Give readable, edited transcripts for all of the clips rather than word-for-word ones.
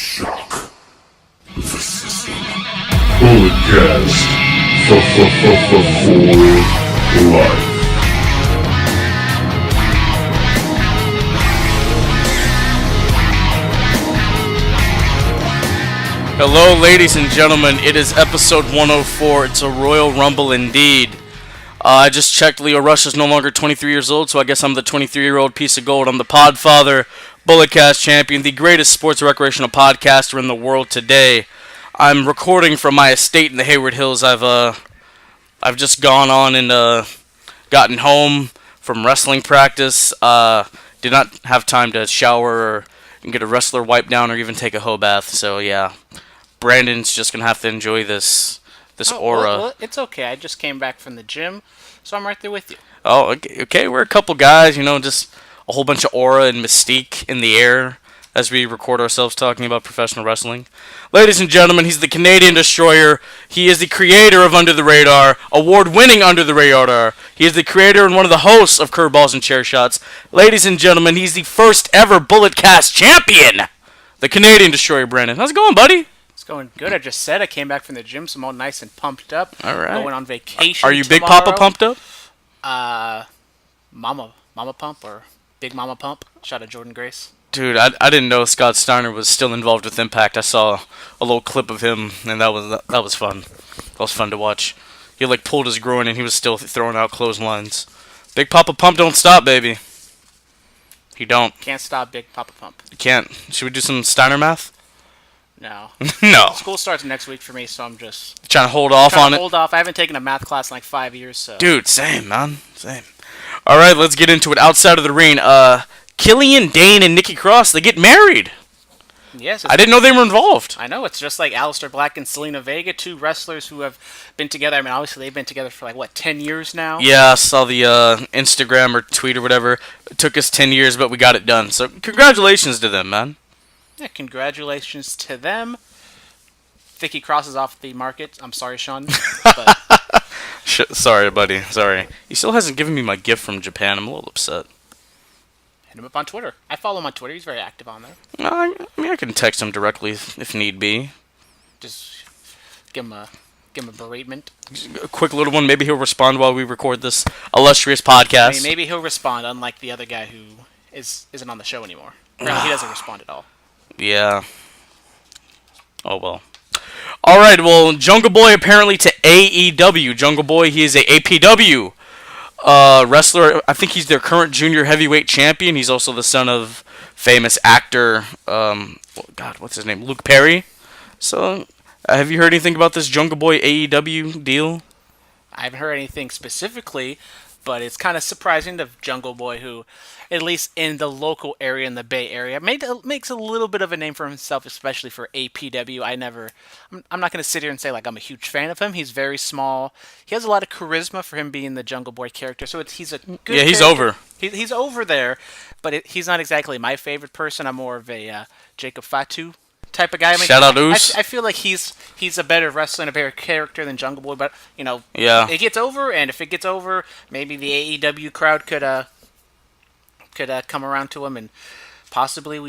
Shock the system. Bullet Cast for life. Hello, ladies and gentlemen. It is episode 104. It's a Royal Rumble indeed. I just checked. Leo Rush is no longer 23 years old, so I guess I'm the 23-year-old piece of gold. I'm the Podfather, Bullet Cast champion, the greatest sports recreational podcaster in the world today. I'm recording from my estate in the Hayward Hills. I've just gone on and gotten home from wrestling practice. Did not have time to shower or get a wrestler wipe down or even take a hoe bath. So yeah, Brandon's just gonna have to enjoy this aura. Well, it's okay. I just came back from the gym, so I'm right there with you. Oh, okay. We're a couple guys, just a whole bunch of aura and mystique in the air as we record ourselves talking about professional wrestling. Ladies and gentlemen, he's the Canadian Destroyer. He is the creator of Under the Radar, award-winning Under the Radar. He is the creator and one of the hosts of Curveballs and Chair Shots. Ladies and gentlemen, he's the first ever Bullet Cast champion, the Canadian Destroyer, Brandon. How's it going, buddy? It's going good. I just said I came back from the gym, so I'm all nice and pumped up. All right. Going on vacation. Are you tomorrow. Big Papa pumped up? Mama Pump or Big Mama Pump. Shout out Jordan Grace. Dude, I didn't know Scott Steiner was still involved with Impact. I saw a little clip of him, and that was fun. That was fun to watch. He pulled his groin, and he was still throwing out clotheslines. Big Papa Pump don't stop, baby. He don't. Can't stop Big Papa Pump. You can't. Should we do some Steiner math? No. No. School starts next week for me, so I'm just trying to hold off on it. Hold off. I haven't taken a math class in like 5 years, so. Dude, same, man. Same. All right, let's get into it. Outside of the ring, Killian Dane and Nikki Cross, they get married. Yes. I didn't know they were involved. I know. It's just like Aleister Black and Selena Vega, two wrestlers who have been together. I mean, obviously, they've been together for 10 years now? Yeah, I saw the Instagram or tweet or whatever. It took us 10 years, but we got it done. So congratulations to them, man. Yeah, congratulations to them. Vicky Cross is off the market. I'm sorry, Sean. But Sorry, buddy. Sorry. He still hasn't given me my gift from Japan. I'm a little upset. hit him up on Twitter. I follow him on Twitter. He's very active on there. I mean, I can text him directly if need be. Just give him a beratement. A quick little one. Maybe he'll respond while we record this illustrious podcast. I mean, maybe he'll respond, unlike the other guy who isn't on the show anymore. Apparently, he doesn't respond at all. Yeah. Oh, well. All right, well, Jungle Boy apparently to AEW. Jungle Boy, he is a APW wrestler. I think he's their current junior heavyweight champion. He's also the son of famous actor, what's his name? Luke Perry. So, have you heard anything about this Jungle Boy AEW deal? I haven't heard anything specifically, but it's kind of surprising to Jungle Boy, who, at least in the local area, in the Bay Area, makes a little bit of a name for himself, especially for APW. I'm not going to sit here and say I'm a huge fan of him. He's very small. He has a lot of charisma for him being the Jungle Boy character, so he's a good Yeah, he's character. over. He's over there, but he's not exactly my favorite person. I'm more of a Jacob Fatu type of guy. I mean, Shout out Oos. I feel like he's a better wrestler and a better character than Jungle Boy, but Yeah. it gets over, and if it gets over, maybe the AEW crowd could come around to him, and possibly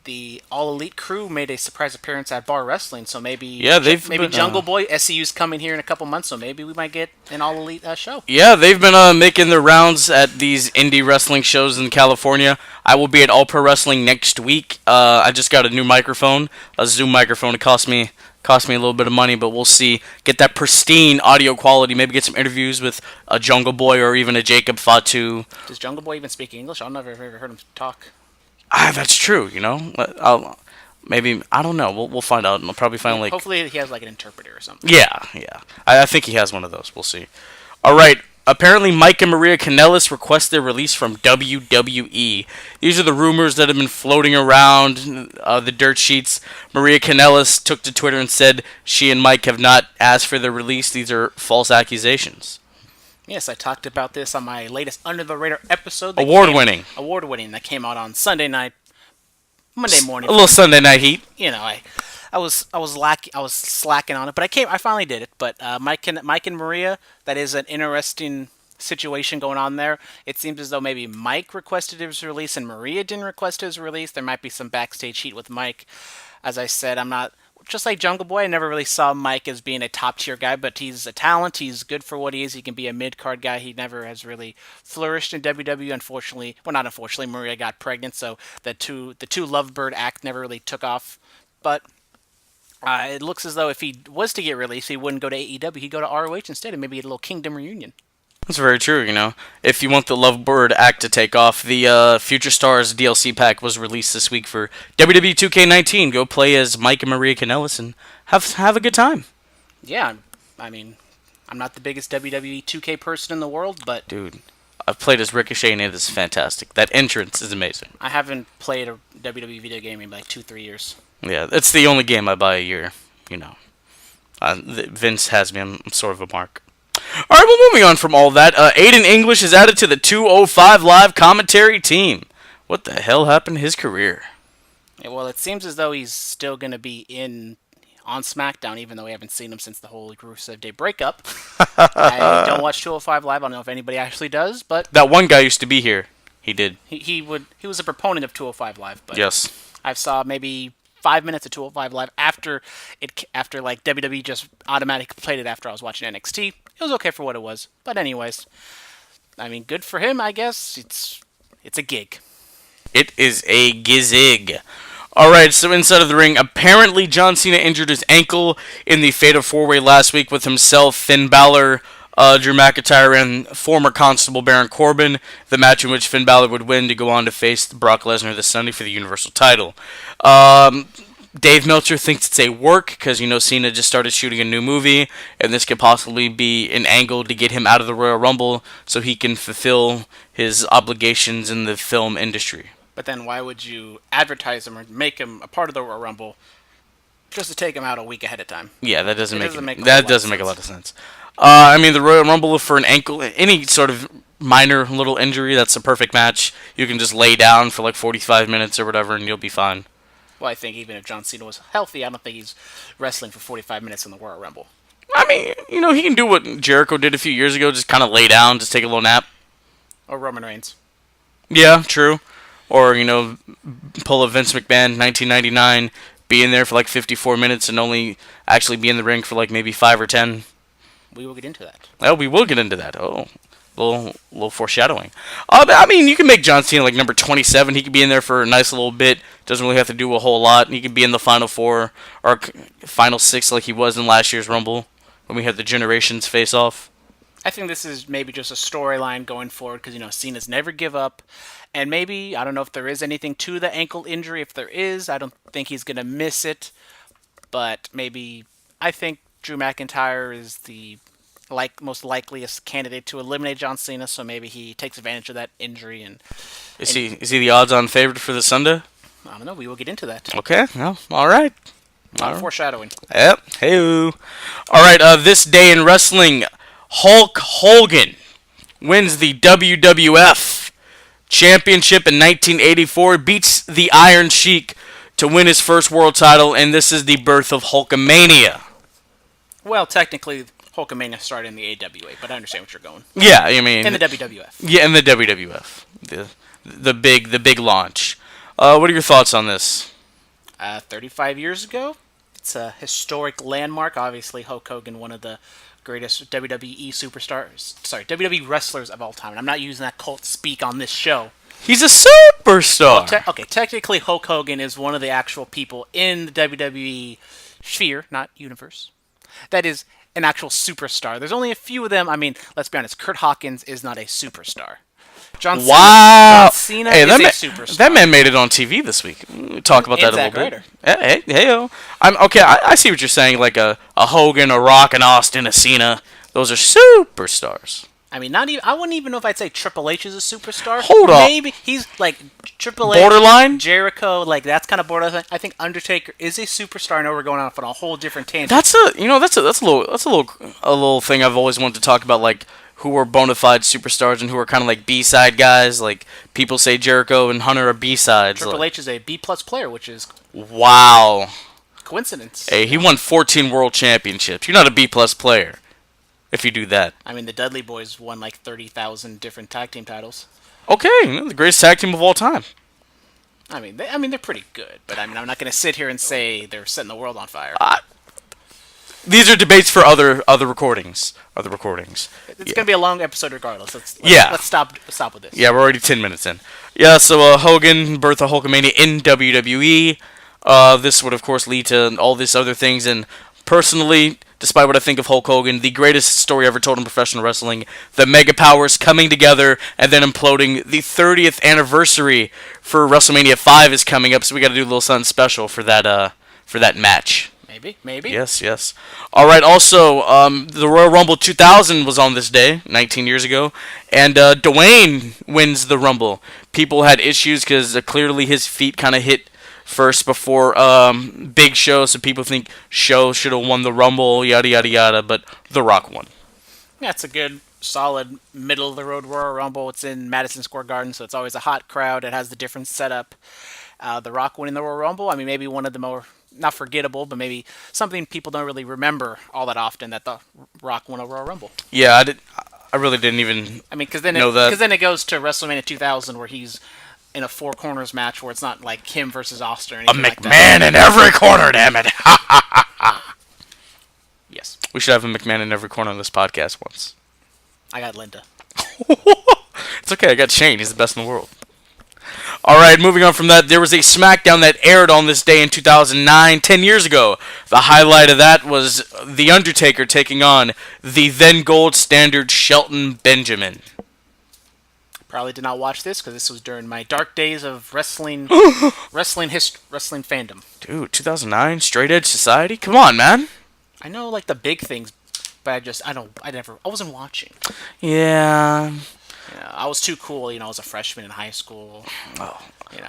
the All Elite crew made a surprise appearance at Bar Wrestling, so maybe Jungle Boy SCU's coming here in a couple months, so maybe we might get an All Elite show. Yeah, they've been making their rounds at these indie wrestling shows in California. I will be at All Pro Wrestling next week. I just got a new microphone, a Zoom microphone. It cost me a little bit of money, but we'll see. Get that pristine audio quality. Maybe get some interviews with a Jungle Boy or even a Jacob Fatu. Does Jungle Boy even speak English? I've never heard him talk. That's true. I don't know. We'll find out, and I'll probably find Hopefully he has an interpreter or something. Yeah. I think he has one of those. We'll see. All right. Apparently, Mike and Maria Kanellis request their release from WWE. These are the rumors that have been floating around the dirt sheets. Maria Kanellis took to Twitter and said she and Mike have not asked for their release. These are false accusations. Yes, I talked about this on my latest Under the Radar episode. Award-winning. That came out on Monday morning. A little Sunday night heat. I was slacking on it, but I finally did it. But Mike and Maria, that is an interesting situation going on there. It seems as though maybe Mike requested his release and Maria didn't request his release. There might be some backstage heat with Mike. As I said, I'm not just like Jungle Boy. I never really saw Mike as being a top tier guy, but he's a talent. He's good for what he is. He can be a mid card guy. He never has really flourished in WWE. Unfortunately, well, not unfortunately, Maria got pregnant, so the two Lovebird act never really took off. But it looks as though if he was to get released, he wouldn't go to AEW. He'd go to ROH instead and maybe get a little Kingdom reunion. That's very true, you know. If you want the Lovebird act to take off, the Future Stars DLC pack was released this week for WWE 2K19. Go play as Mike and Maria Kanellis and have a good time. Yeah, I mean, I'm not the biggest WWE 2K person in the world, but... Dude, I've played as Ricochet and it is fantastic. That entrance is amazing. I haven't played a WWE video game in like 2-3 years. Yeah, it's the only game I buy a year, you know. Vince has me on sort of a mark. Alright, well, moving on from all that, Aiden English is added to the 205 Live commentary team. What the hell happened to his career? Yeah, well, it seems as though he's still going to be on SmackDown, even though we haven't seen him since the whole Rusev Day breakup. I don't watch 205 Live. I don't know if anybody actually does, but... That one guy used to be here. He did. He was a proponent of 205 Live, but... Yes. I saw maybe 5 minutes of 205 Live after like WWE just automatically played it after I was watching NXT. It was okay for what it was, but anyways, I mean, good for him, I guess. It's a gig. It is a gizig. Alright, so inside of the ring, apparently John Cena injured his ankle in the Fatal 4-Way last week with himself, Finn Balor, Drew McIntyre, and former Constable Baron Corbin, the match in which Finn Balor would win to go on to face Brock Lesnar this Sunday for the Universal title. Dave Meltzer thinks it's a work because, you know, Cena just started shooting a new movie, and this could possibly be an angle to get him out of the Royal Rumble so he can fulfill his obligations in the film industry. But then why would you advertise him or make him a part of the Royal Rumble just to take him out a week ahead of time? Yeah, that doesn't make a lot of sense. I mean, the Royal Rumble for an ankle, any sort of minor little injury, that's a perfect match. You can just lay down for like 45 minutes or whatever, and you'll be fine. Well, I think even if John Cena was healthy, I don't think he's wrestling for 45 minutes in the Royal Rumble. I mean, you know, he can do what Jericho did a few years ago, just kind of lay down, just take a little nap. Or Roman Reigns. Yeah, true. Or, you know, pull a Vince McMahon 1999, be in there for like 54 minutes and only actually be in the ring for like maybe 5 or 10. We will get into that. Oh, we will get into that. Oh, little foreshadowing. I mean, you can make John Cena like number 27. He could be in there for a nice little bit. Doesn't really have to do a whole lot. He could be in the Final 4 or Final 6 like he was in last year's Rumble when we had the Generations face-off. I think this is maybe just a storyline going forward because, you know, Cena's never give up. And maybe, I don't know if there is anything to the ankle injury. If there is, I don't think he's going to miss it. But maybe, I think Drew McIntyre is the most likeliest candidate to eliminate John Cena, so maybe he takes advantage of that injury. Is he the odds-on favorite for the Sunday? I don't know. We will get into that. Okay. Well, all right. Foreshadowing. Yep. Hey-oo. All right. This day in wrestling, Hulk Hogan wins the WWF Championship in 1984, beats the Iron Sheik to win his first world title, and this is the birth of Hulkamania. Well, technically, Hulkamania started in the AWA, but I understand what you're going. Yeah, I mean in the WWF. Yeah, in the WWF, the big launch. What are your thoughts on this? 35 years ago, it's a historic landmark. Obviously, Hulk Hogan, one of the greatest WWE wrestlers of all time. And I'm not using that cult speak on this show. He's a superstar. Well, technically, Hulk Hogan is one of the actual people in the WWE sphere, not universe, that is an actual superstar. There's only a few of them. I mean, let's be honest, Kurt Hawkins is not a superstar. John Cena is a superstar. That man made it on TV this week. We'll talk about that a little bit. Hey, I'm okay. I see what you're saying. Like a Hogan, a Rock, an Austin, a Cena. Those are superstars. I mean, not even. I wouldn't even know if I'd say Triple H is a superstar. Hold on. Maybe he's like Triple H, borderline. Jericho, like that's kind of borderline. I think Undertaker is a superstar. I know we're going off on a whole different tangent. That's a little thing I've always wanted to talk about, like who are bona fide superstars and who are kind of like B-side guys. Like people say Jericho and Hunter are B-sides. Triple H is a B-plus player, which is wow. Coincidence. Hey, he won 14 world championships. You're not a B-plus player. if you do that. I mean, the Dudley Boys won like 30,000 different tag team titles. Okay, the greatest tag team of all time. I mean, they're pretty good, but I mean, I'm not going to sit here and say they're setting the world on fire. These are debates for other recordings. Other recordings. It's going to be a long episode regardless. Let's stop with this. Yeah, we're already 10 minutes in. Yeah, so Hogan, birth of Hulkamania in WWE. This would, of course, lead to all these other things. And personally, despite what I think of Hulk Hogan, the greatest story ever told in professional wrestling, the Mega Powers coming together and then imploding. The 30th anniversary for WrestleMania 5 is coming up, so we got to do a little something special for that match. Maybe. Yes. All right. Also, the Royal Rumble 2000 was on this day, 19 years ago, and Dwayne wins the Rumble. People had issues because clearly his feet kind of hit first before Big Show, so people think Show should have won the Rumble, yada yada yada. But The Rock won. Yeah, it's a good, solid, middle of the road Royal Rumble. It's in Madison Square Garden, so it's always a hot crowd. It has the different setup. The Rock winning the Royal Rumble. I mean, maybe one of the more, not forgettable, but maybe something people don't really remember all that often, that The Rock won a Royal Rumble. Yeah, I really didn't even. I mean, because then it goes to WrestleMania 2000 where he's in a four corners match where it's not like him versus Austin or anything A like McMahon that. in every corner, damn it! Yes, We should have a McMahon in every corner on this podcast once. I got Linda. It's okay, I got Shane. He's the best in the world. Alright, moving on from that, there was a SmackDown that aired on this day in 2009, 10 years ago. The highlight of that was The Undertaker taking on the then gold standard Shelton Benjamin. Probably did not watch this because this was during my dark days of wrestling, wrestling fandom. Dude, 2009, Straight Edge Society? Come on, man. I know like the big things, but I wasn't watching. Yeah. I was too cool, I was a freshman in high school. Oh.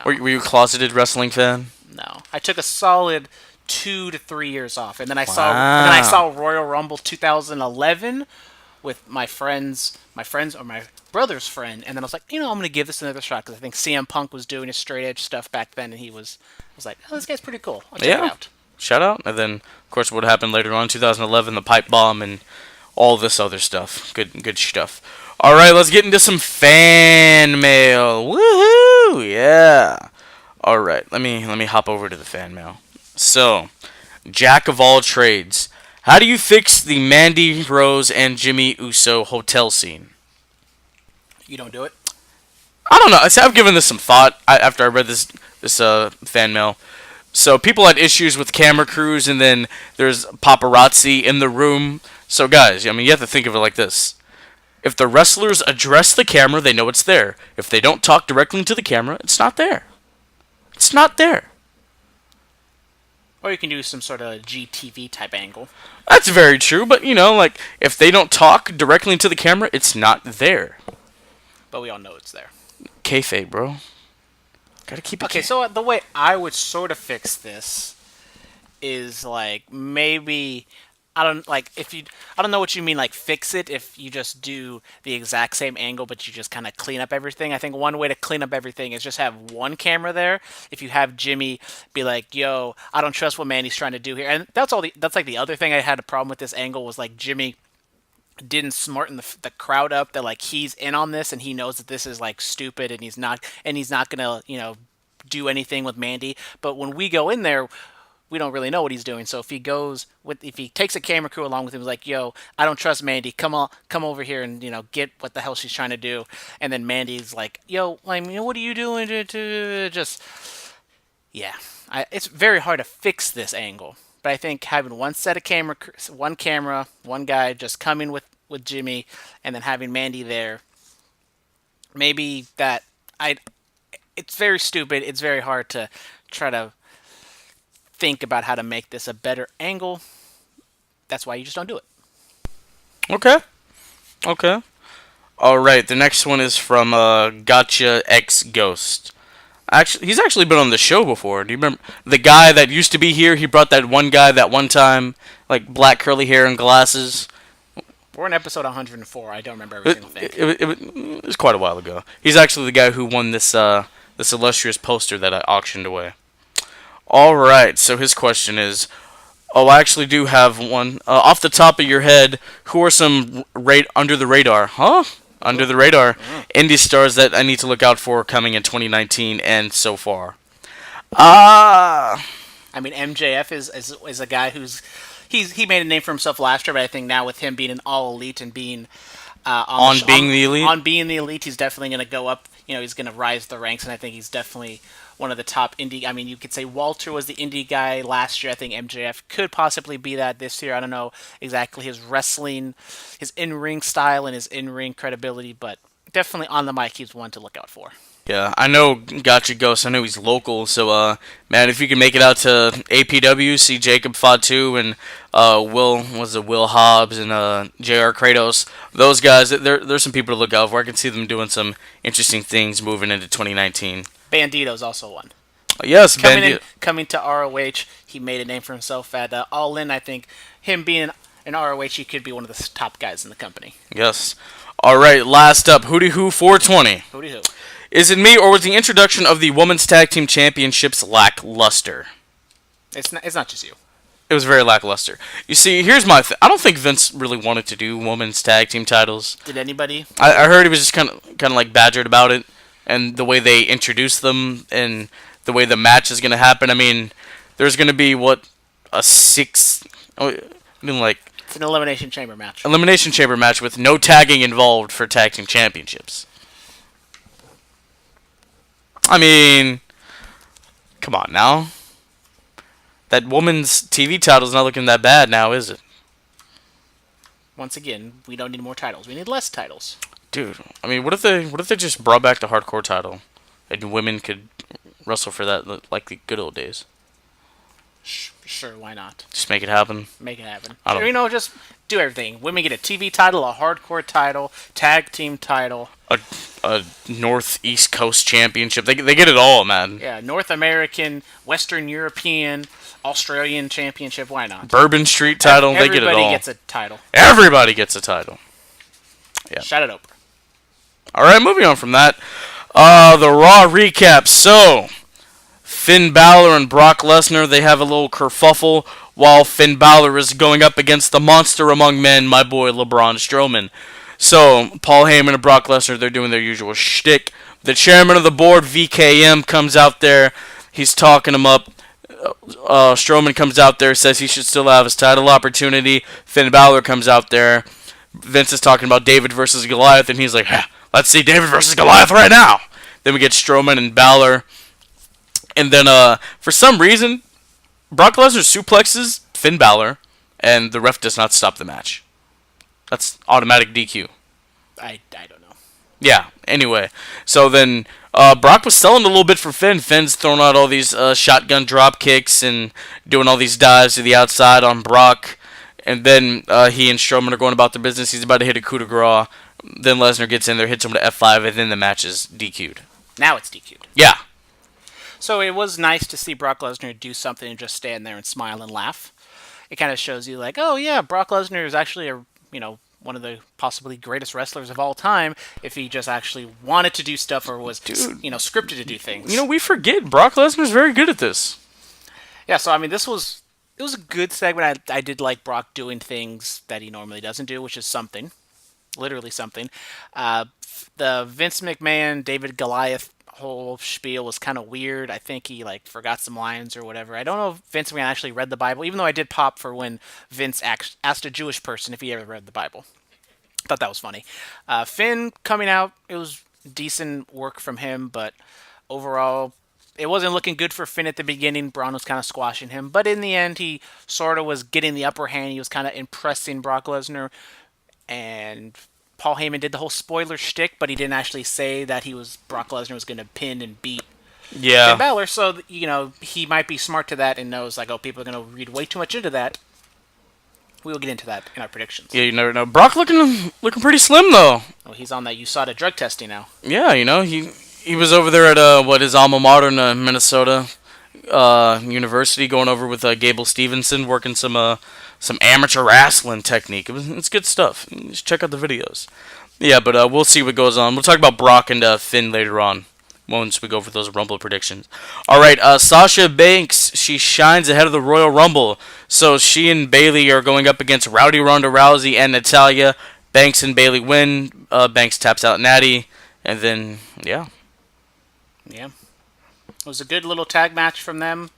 Were you a closeted wrestling fan? No. I took a solid 2 to 3 years off, and then I saw Royal Rumble 2011 with my friends or my brother's friend, and then I was like, I'm going to give this another shot because I think CM Punk was doing his straight edge stuff back then, and I was like, oh, this guy's pretty cool. I'll check it out. Shout out. And then, of course, what happened later on, 2011, the pipe bomb and all this other stuff. Good stuff. All right, let's get into some fan mail. Woohoo! Yeah. All right, let me hop over to the fan mail. So, Jack of all trades, how do you fix the Mandy Rose and Jimmy Uso hotel scene? You don't do it? I don't know. I've given this some thought after I read this fan mail. So people had issues with camera crews, and then there's paparazzi in the room. So guys, you have to think of it like this. If the wrestlers address the camera, they know it's there. If they don't talk directly into the camera, it's not there. It's not there. Or you can do some sort of GTV type angle. That's very true, but if they don't talk directly into the camera, it's not there. But we all know it's there. Kayfabe, bro. Gotta keep it. Okay, so the way I would sort of fix this is like maybe I don't know what you mean like fix it if you just do the exact same angle but you just kind of clean up everything. I think one way to clean up everything is just have one camera there. If you have Jimmy be like, "Yo, I don't trust what Mandy's trying to do here," and that's like the other thing I had a problem with this angle was like Jimmy didn't smarten the crowd up that like he's in on this and he knows that this is like stupid and he's not gonna do anything with Mandy. But when we go in there, we don't really know what he's doing. So if he takes a camera crew along with him, he's like, "Yo, I don't trust Mandy. Come over here and get what the hell she's trying to do." And then Mandy's like, "Yo, what are you doing?" It's very hard to fix this angle. But I think having one set of one camera, one guy just coming with Jimmy, and then having Mandy there, maybe it's very stupid. It's very hard to try to think about how to make this a better angle. That's why you just don't do it. Okay. All right, the next one is from Gotcha X Ghost. Actually, he's actually been on the show before. Do you remember the guy that used to be here? He brought that one guy that one time, like black curly hair and glasses. We're in episode 104. I don't remember every single thing. It was quite a while ago. He's actually the guy who won this illustrious poster that I auctioned away. All right. So his question is, Oh, I actually do have one. Off the top of your head, who are some under the radar? Huh? Under the radar. Indie stars that I need to look out for coming in 2019 and so far. I mean, MJF is a guy he made a name for himself last year, but I think now with him being an all elite and being being the elite, he's definitely going to go up. He's going to rise the ranks, and I think he's definitely one of the top indie. I mean, you could say Walter was the indie guy last year. I think MJF could possibly be that this year. I don't know exactly his wrestling, his in-ring style, and his in-ring credibility, but definitely on the mic, he's one to look out for. Yeah, I know Gotcha Ghost. I know he's local, so man, if you can make it out to APW, see Jacob Fatu and Will Hobbs and JR Kratos. Those guys, there's some people to look out for. I can see them doing some interesting things moving into 2019. Bandito's also one. Yes, Bandito. Coming to ROH, he made a name for himself at All In. I think him being in ROH, he could be one of the top guys in the company. Yes. All right, last up, Hootie Hoo 420. Hootie Hoo. Is it me, or was the introduction of the Women's Tag Team Championships lackluster? It's not just you. It was very lackluster. You see, here's my thing. I don't think Vince really wanted to do Women's Tag Team titles. Did anybody? I heard he was just kind of like badgered about it, and the way they introduced them, and the way the match is going to happen. I mean, there's going to be, it's an Elimination Chamber match. Elimination Chamber match with no tagging involved for Tag Team Championships. I mean, come on now. That woman's TV title's not looking that bad now, is it? Once again, we don't need more titles. We need less titles. Dude, I mean, what if they just brought back the hardcore title and women could wrestle for that like the good old days? Sure, why not? Just make it happen. Make it happen. Just do everything. Women get a TV title, a hardcore title, tag team title. A Northeast Coast Championship. They get it all, man. Yeah, North American, Western European, Australian Championship. Why not? Bourbon Street title. They get it all. Everybody gets a title. Everybody gets a title. Yeah. Shout it over. All right, moving on from that. The Raw recap. So, Finn Balor and Brock Lesnar, they have a little kerfuffle while Finn Balor is going up against the monster among men, my boy LeBron Strowman. So, Paul Heyman and Brock Lesnar, they're doing their usual shtick. The chairman of the board, VKM, comes out there. He's talking him up. Strowman comes out there, says he should still have his title opportunity. Finn Balor comes out there. Vince is talking about David versus Goliath, and he's like, let's see David versus Goliath right now. Then we get Strowman and Balor. And then, for some reason, Brock Lesnar suplexes Finn Balor, and the ref does not stop the match. That's automatic DQ. I don't know. Yeah, anyway. So then, Brock was selling a little bit for Finn. Finn's throwing out all these shotgun drop kicks and doing all these dives to the outside on Brock. And then he and Strowman are going about their business. He's about to hit a coup de grace. Then Lesnar gets in there, hits him to F5, and then the match is DQ'd. Now it's DQ'd. Yeah. So it was nice to see Brock Lesnar do something and just stand there and smile and laugh. It kind of shows you like, oh yeah, Brock Lesnar is actually one of the possibly greatest wrestlers of all time if he just actually wanted to do stuff or was scripted to do things. We forget Brock Lesnar's very good at this. Yeah, so I mean it was a good segment. I did like Brock doing things that he normally doesn't do, which is something. Literally something. The Vince McMahon, David Goliath whole spiel was kind of weird. I think he forgot some lines or whatever. I don't know if Vince McMahon actually read the Bible, even though I did pop for when Vince asked a Jewish person if he ever read the Bible. Thought that was funny. Finn coming out, it was decent work from him, but overall, it wasn't looking good for Finn at the beginning. Braun was kind of squashing him, but in the end, he sort of was getting the upper hand. He was kind of impressing Brock Lesnar, and Paul Heyman did the whole spoiler shtick, but he didn't actually say that Brock Lesnar was going to pin and beat Finn Balor. So he might be smart to that and knows people are going to read way too much into that. We will get into that in our predictions. Yeah, you never know. Brock looking pretty slim though. Well, he's on that USADA drug testing now. Yeah, he was over there at his alma mater in Minnesota University, going over with Gable Stevenson, working some amateur wrestling technique. It's good stuff. Just check out the videos. Yeah, but we'll see what goes on. We'll talk about Brock and Finn later on once we go for those Rumble predictions. All right, Sasha Banks, she shines ahead of the Royal Rumble. So she and Bayley are going up against Rowdy Ronda Rousey and Natalya. Banks and Bayley win. Banks taps out Natty. And then, yeah. Yeah. It was a good little tag match from them.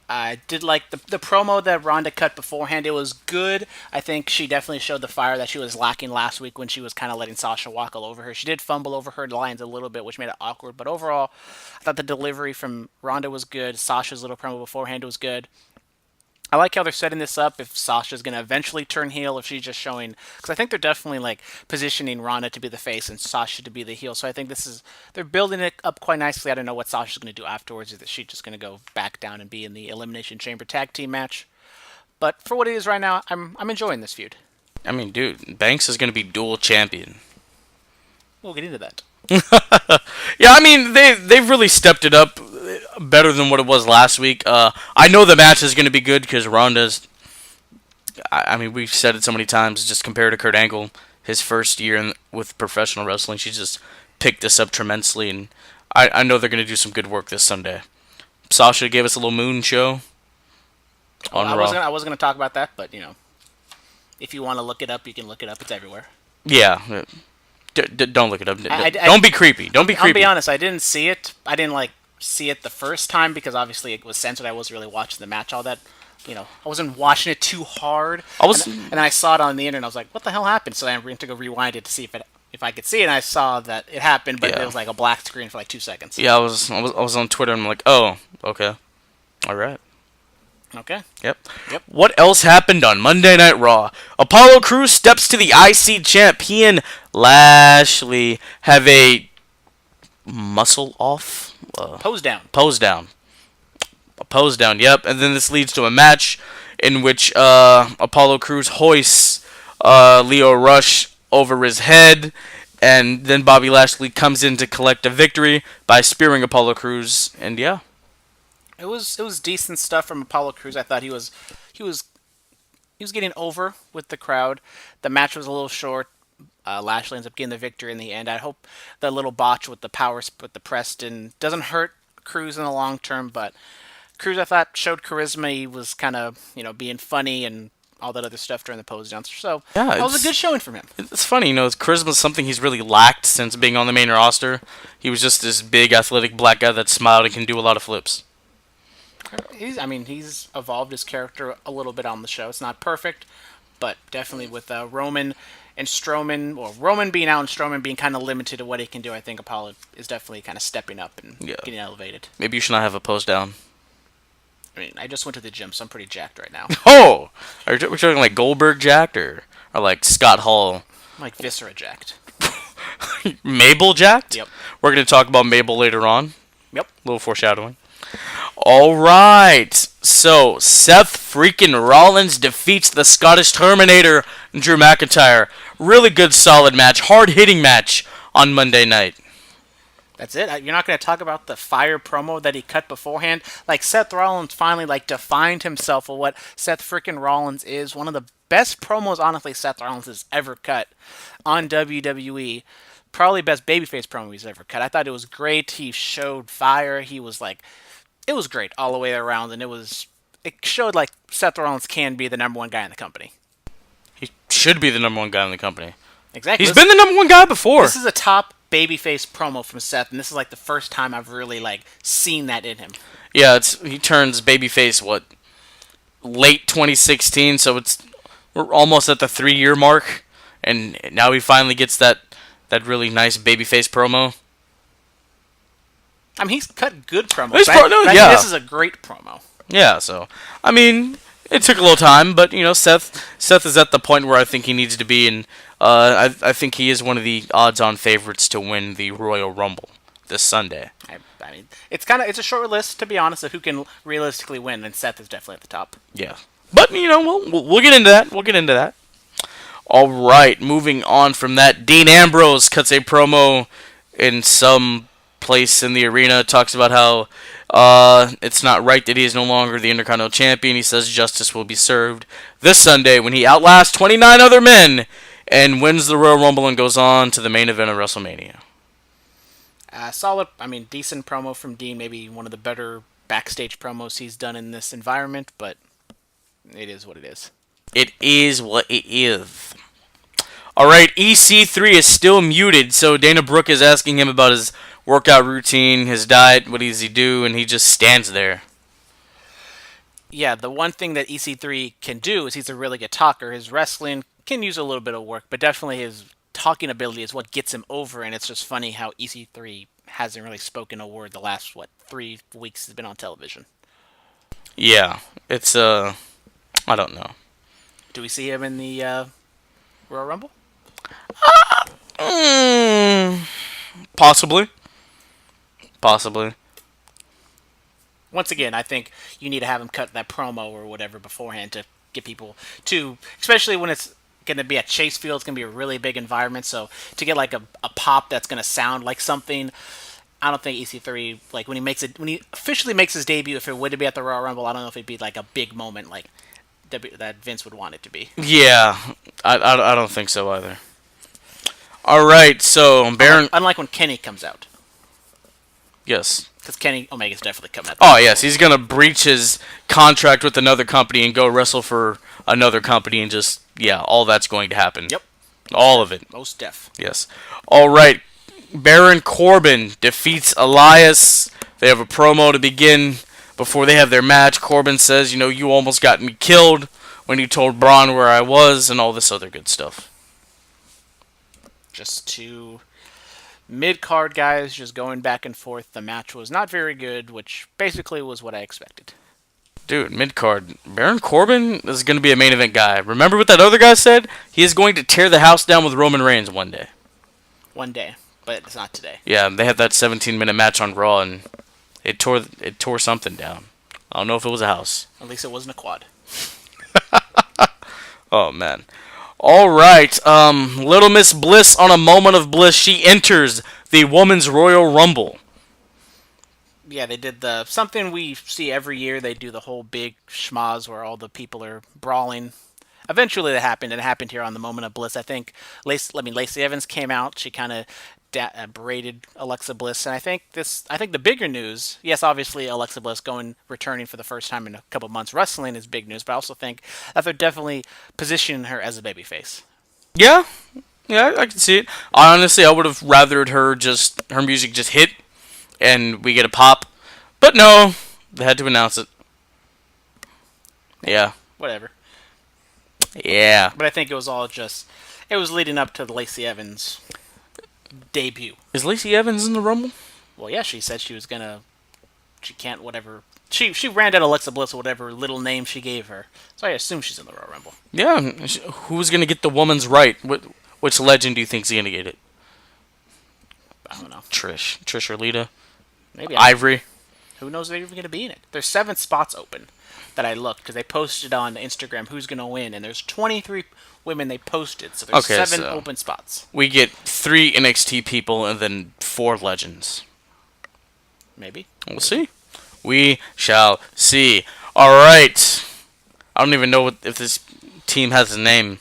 I did like the promo that Ronda cut beforehand. It was good. I think she definitely showed the fire that she was lacking last week when she was kind of letting Sasha walk all over her. She did fumble over her lines a little bit, which made it awkward. But overall, I thought the delivery from Ronda was good. Sasha's little promo beforehand was good. I like how they're setting this up. If Sasha's going to eventually turn heel, if she's just showing, because I think they're definitely like positioning Ronda to be the face and Sasha to be the heel. So I think they're building it up quite nicely. I don't know what Sasha's going to do afterwards. Is that she's just going to go back down and be in the Elimination Chamber tag team match? But for what it is right now, I'm enjoying this feud. I mean, dude, Banks is going to be dual champion. We'll get into that. Yeah, I mean, they've really stepped it up better than what it was last week. I know the match is going to be good because Ronda's... I mean, we've said it so many times, just compared to Kurt Angle, his first year with professional wrestling, she just picked this up tremendously, and I know they're going to do some good work this Sunday. Sasha gave us a little moon show on Raw. I wasn't going to talk about that, but, if you want to look it up, you can look it up. It's everywhere. Yeah. Don't look it up. Don't be creepy. Don't be creepy. I'll be honest. I didn't see it. I didn't see it the first time because obviously it was censored. I wasn't really watching the match all that. I wasn't watching it too hard. And then I saw it on the internet. And I was like, "What the hell happened?" So I went to go rewind it to see if I could see it. And I saw that it happened, but it was like a black screen for like 2 seconds. Yeah, I was on Twitter and I'm like, "Oh, okay, all right." Okay. Yep. What else happened on Monday Night Raw? Apollo Crews steps to the IC champ. He and Lashley have a muscle off. Pose down. A pose down, yep. And then this leads to a match in which Apollo Crews hoists Lio Rush over his head. And then Bobby Lashley comes in to collect a victory by spearing Apollo Crews. And yeah. It was decent stuff from Apollo Crews. I thought he was getting over with the crowd. The match was a little short. Lashley ends up getting the victory in the end. I hope the little botch with the Preston doesn't hurt Crews in the long term. But Crews, I thought, showed charisma. He was kind of being funny and all that other stuff during the pose down. So yeah, that was a good showing from him. It's funny, charisma is something he's really lacked since being on the main roster. He was just this big, athletic black guy that smiled and can do a lot of flips. He's evolved his character a little bit on the show. It's not perfect, but definitely with Roman and Strowman, or Roman being out and Strowman being kind of limited to what he can do, I think Apollo is definitely kind of stepping up and getting elevated. Maybe you should not have a pose down. I just went to the gym, so I'm pretty jacked right now. Oh! We're talking like Goldberg jacked or like Scott Hall? I'm like Viscera jacked. Mabel jacked? Yep. We're going to talk about Mabel later on. Yep. A little foreshadowing. All right, so Seth freaking Rollins defeats the Scottish Terminator, Drew McIntyre. Really good, solid match, hard-hitting match on Monday night. That's it? You're not going to talk about the fire promo that he cut beforehand? Like, Seth Rollins finally, defined himself for what Seth freaking Rollins is. One of the best promos, honestly, Seth Rollins has ever cut on WWE. Probably best babyface promo he's ever cut. I thought it was great. He showed fire. He was it was great all the way around, and it showed Seth Rollins can be the number one guy in the company. He should be the number one guy in the company. Exactly. He's been the number one guy before. This is a top babyface promo from Seth, and this is the first time I've really seen that in him. Yeah, he turns babyface late 2016, so we're almost at the 3-year mark, and now he finally gets that really nice babyface promo. He's cut good promos. Yeah. This is a great promo. Yeah, so it took a little time, but Seth is at the point where I think he needs to be, and I think he is one of the odds-on favorites to win the Royal Rumble this Sunday. It's a short list, to be honest, of who can realistically win, and Seth is definitely at the top. Yeah, but we'll get into that. We'll get into that. All right, moving on from that, Dean Ambrose cuts a promo in some place in the arena, talks about how it's not right that he is no longer the Intercontinental Champion. He says justice will be served this Sunday when he outlasts 29 other men and wins the Royal Rumble and goes on to the main event of WrestleMania. Solid, decent promo from Dean. Maybe one of the better backstage promos he's done in this environment, but it is what it is. It is what it is. All right, EC3 is still muted, so Dana Brooke is asking him about his workout routine, his diet, what does he do, and he just stands there. Yeah, the one thing that EC3 can do is he's a really good talker. His wrestling can use a little bit of work, but definitely his talking ability is what gets him over, and it's just funny how EC3 hasn't really spoken a word the last, 3 weeks he's been on television. Yeah, it's, I don't know. Do we see him in the Royal Rumble? Possibly. Once again, I think you need to have him cut that promo or whatever beforehand to get people to, especially when it's going to be at Chase Field, it's going to be a really big environment, so to get like a pop that's going to sound like something, I don't think EC3, like when he officially makes his debut, if it would be at the Royal Rumble, I don't know if it'd be like a big moment like that Vince would want it to be. Yeah, I don't think so either. All right, so Baron. Unlike when Kenny comes out. Yes. Because Kenny Omega's definitely coming out. Oh, yes. He's going to breach his contract with another company and go wrestle for another company and just, yeah, all that's going to happen. Yep. All of it. Most def. Yes. All right. Baron Corbin defeats Elias. They have a promo to begin before they have their match. Corbin says, you almost got me killed when you told Braun where I was and all this other good stuff. Just two mid-card guys just going back and forth. The match was not very good, which basically was what I expected. Dude, mid-card. Baron Corbin is going to be a main event guy. Remember what that other guy said? He is going to tear the house down with Roman Reigns one day. One day, but it's not today. Yeah, they had that 17-minute match on Raw, and it tore something down. I don't know if it was a house. At least it wasn't a quad. Oh, man. All right, Little Miss Bliss on a moment of bliss. She enters the Women's Royal Rumble. Yeah, they did something we see every year. They do the whole big schmoz where all the people are brawling. Eventually that happened, and it happened here on the Moment of Bliss. I think Lacey Evans came out. She kind of berated Alexa Bliss, and I think the bigger news. Yes, obviously Alexa Bliss returning for the first time in a couple months wrestling is big news, but I also think that they're definitely positioning her as a babyface. Yeah, I can see it. Honestly, I would have rathered her music just hit, and we get a pop, but no, they had to announce it. Yeah. Whatever. Yeah. But I think it was leading up to the Lacey Evans debut. Is Lacey Evans in the Rumble? Well, yeah, she said she can't, whatever. She ran down Alexa Bliss, whatever little name she gave her. So I assume she's in the Royal Rumble. Yeah. Who's going to get the woman's right? Which legend do you think's going to get it? I don't know. Trish or Lita? Maybe Ivory? Who knows if they're even going to be in it? There's 7 spots open that I looked, because they posted on Instagram who's going to win, and there's 23 women they posted, so there's 7 open spots. We get 3 NXT people and then 4 legends. Maybe. We'll see. We shall see. Alright. I don't even know if this team has a name.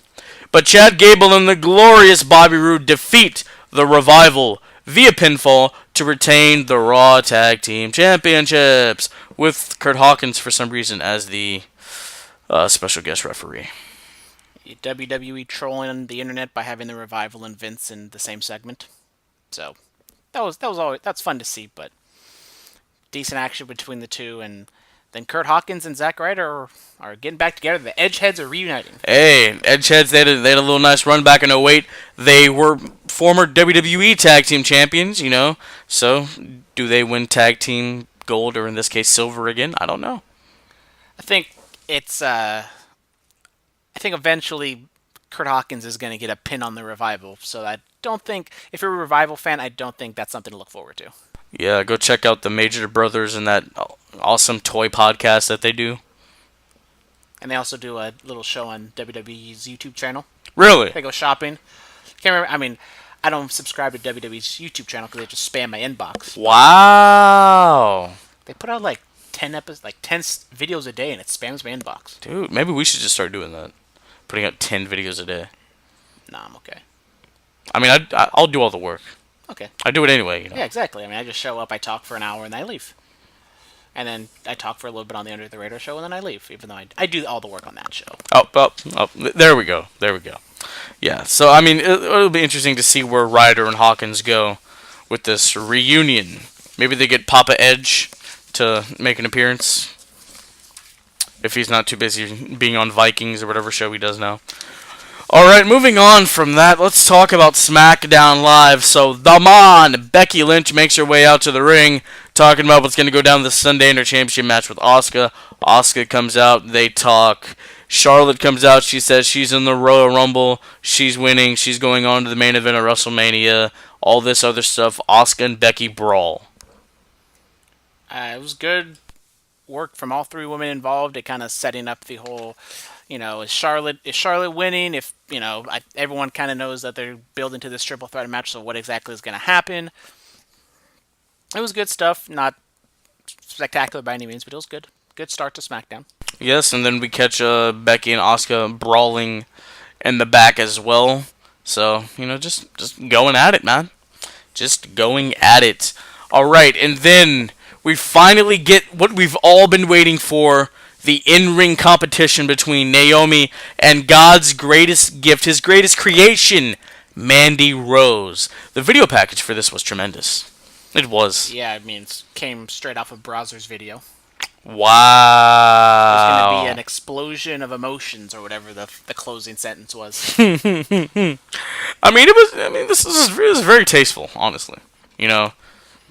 But Chad Gable and the glorious Bobby Roode defeat the Revival via pinfall to retain the Raw Tag Team Championships, with Kurt Hawkins for some reason as the special guest referee. WWE trolling the internet by having the Revival and Vince in the same segment. So that's fun to see, but decent action between the two, and then Kurt Hawkins and Zack Ryder are getting back together. The Edgeheads are reuniting. Hey, Edgeheads, they had a little nice run back in 08. They were former WWE Tag Team Champions, so do they win Tag Team Gold, or in this case Silver again? I don't know. I think eventually Kurt Hawkins is going to get a pin on the Revival, so I don't think, if you're a Revival fan, I don't think that's something to look forward to. Yeah, go check out the Major Brothers and that awesome toy podcast that they do. And they also do a little show on WWE's YouTube channel. Really? They go shopping. Can't remember. I don't subscribe to WWE's YouTube channel because they just spam my inbox. Wow. They put out like 10 videos a day, and it spams my inbox. Dude, maybe we should just start doing that. Putting out 10 videos a day. Nah, I'm okay. I'll do all the work. Okay. I do it anyway, you know. Yeah, exactly. I mean, I just show up, I talk for an hour, and then I leave. And then I talk for a little bit on the Under the Radar show, and then I leave, even though I do all the work on that show. There we go. There we go. Yeah, so, I mean, it'll be interesting to see where Ryder and Hawkins go with this reunion. Maybe they get Papa Edge to make an appearance, if he's not too busy being on Vikings or whatever show he does now. Alright, moving on from that, let's talk about SmackDown Live. So, the Man, Becky Lynch makes her way out to the ring, talking about what's going to go down this Sunday in her championship match with Asuka. Asuka comes out, they talk. Charlotte comes out, she says she's in the Royal Rumble, she's winning, she's going on to the main event of WrestleMania, all this other stuff. Asuka and Becky brawl. It was good work from all three women involved. It kind of setting up the whole, is Charlotte winning? If everyone kind of knows that they're building to this triple threat match. So what exactly is going to happen? It was good stuff. Not spectacular by any means, but it was good. Good start to SmackDown. Yes, and then we catch Becky and Asuka brawling in the back as well. So just going at it, man. Just going at it. All right, and then we finally get what we've all been waiting for, the in-ring competition between Naomi and God's greatest gift, his greatest creation, Mandy Rose. The video package for this was tremendous. It was. Yeah, I mean, it came straight off of Browser's video. Wow. There's going to be an explosion of emotions, or whatever the closing sentence was. This was very tasteful, honestly.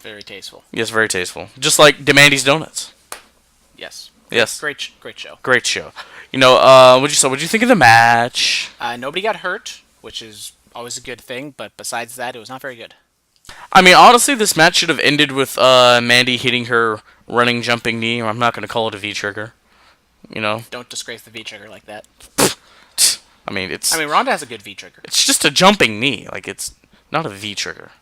Very tasteful. Yes, very tasteful. Just like Demandy's Donuts. Yes. Yes. Great show. Great show. What'd you think of the match? Nobody got hurt, which is always a good thing, but besides that, it was not very good. I mean, honestly, this match should have ended with Mandy hitting her running, jumping knee, or I'm not going to call it a V-trigger. Don't disgrace the V-trigger like that. I mean, Ronda has a good V-trigger. It's just a jumping knee. Like, it's not a V-trigger.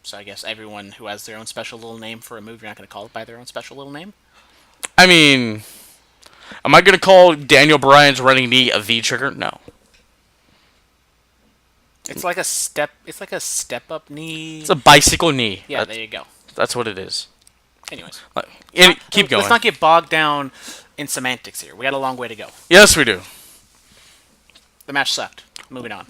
So I guess everyone who has their own special little name for a move, you're not going to call it by their own special little name? I mean, am I going to call Daniel Bryan's running knee a V-trigger? No. It's like a step-up knee. It's a bicycle knee. Yeah, there you go. That's what it is. Anyways. Keep going. Let's not get bogged down in semantics here. We got a long way to go. Yes, we do. The match sucked. Moving on.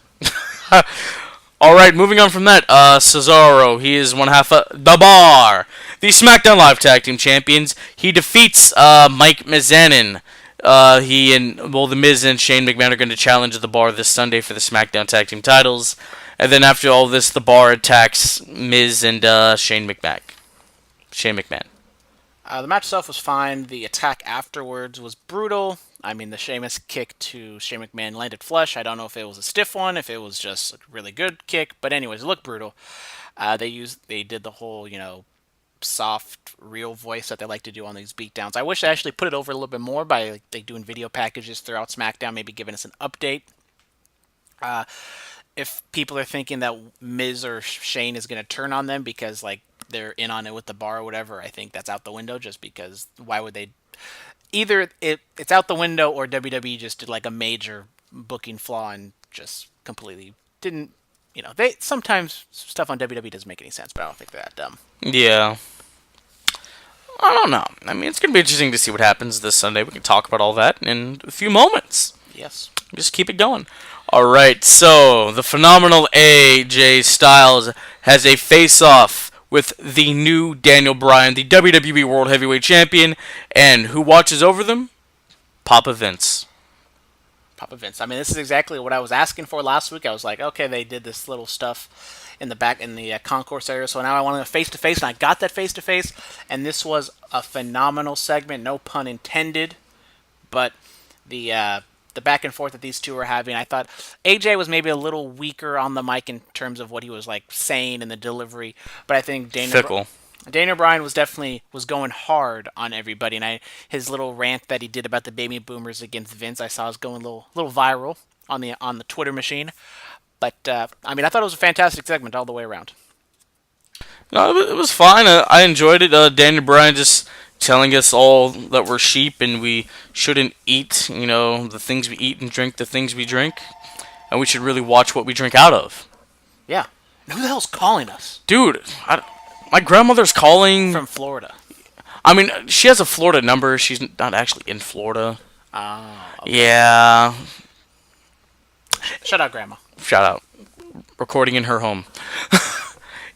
All right, moving on from that, Cesaro, he is one half of The Bar, the SmackDown Live Tag Team Champions. He defeats Mike Mizanin. The Miz and Shane McMahon are going to challenge The Bar this Sunday for the SmackDown Tag Team titles. And then after all this, The Bar attacks Miz and Shane McMahon. The match itself was fine. The attack afterwards was brutal. I mean, the Sheamus kick to Shane McMahon landed flush. I don't know if it was a stiff one, if it was just a really good kick. But anyways, it looked brutal. They did the whole, soft, real voice that they like to do on these beatdowns. I wish they actually put it over a little bit more by doing video packages throughout SmackDown, maybe giving us an update. If people are thinking that Miz or Shane is going to turn on them because, they're in on it with The Bar or whatever, I think that's out the window, just because why would they... Either it's out the window, or WWE just did a major booking flaw and just completely didn't. They sometimes stuff on WWE doesn't make any sense, but I don't think they're that dumb. Yeah, I don't know. I mean, it's gonna be interesting to see what happens this Sunday. We can talk about all that in a few moments. Yes, just keep it going. All right. So the phenomenal AJ Styles has a face-off with the new Daniel Bryan, the WWE World Heavyweight Champion, and who watches over them? Papa Vince. Papa Vince. I mean, this is exactly what I was asking for last week. I was like, okay, they did this little stuff in the back in the concourse area, so now I want a face-to-face, and I got that face-to-face, and this was a phenomenal segment, no pun intended, but the back and forth that these two were having, I thought AJ was maybe a little weaker on the mic in terms of what he was saying in the delivery, but I think Daniel Bryan was definitely going hard on everybody, and his little rant that he did about the baby boomers against Vince, I saw was going a little viral on the Twitter machine. But I thought it was a fantastic segment all the way around. No, it was fine. I enjoyed it. Daniel Bryan just telling us all that we're sheep and we shouldn't eat, the things we eat and drink the things we drink, and we should really watch what we drink out of. Yeah. Who the hell's calling us? Dude, my grandmother's calling. From Florida. I mean, she has a Florida number. She's not actually in Florida. Oh. Okay. Yeah. Shout out, Grandma. Shout out. Recording in her home.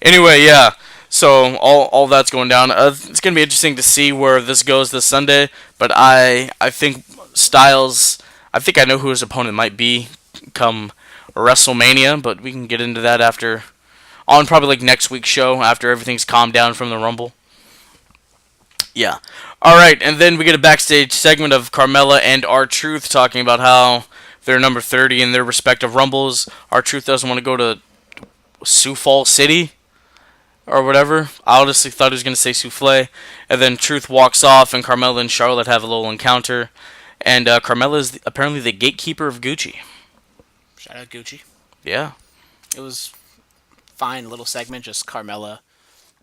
Anyway, yeah. So all that's going down. It's gonna be interesting to see where this goes this Sunday. But I think Styles. I think I know who his opponent might be come WrestleMania. But we can get into that on probably like next week's show after everything's calmed down from the Rumble. Yeah. All right, and then we get a backstage segment of Carmella and R-Truth talking about how they're number 30 in their respective Rumbles. R-Truth doesn't want to go to Sioux Falls City or whatever. I honestly thought he was going to say Souffle. And then Truth walks off, and Carmella and Charlotte have a little encounter. And Carmella is apparently the gatekeeper of Gucci. Shout out Gucci. Yeah. It was fine little segment, just Carmella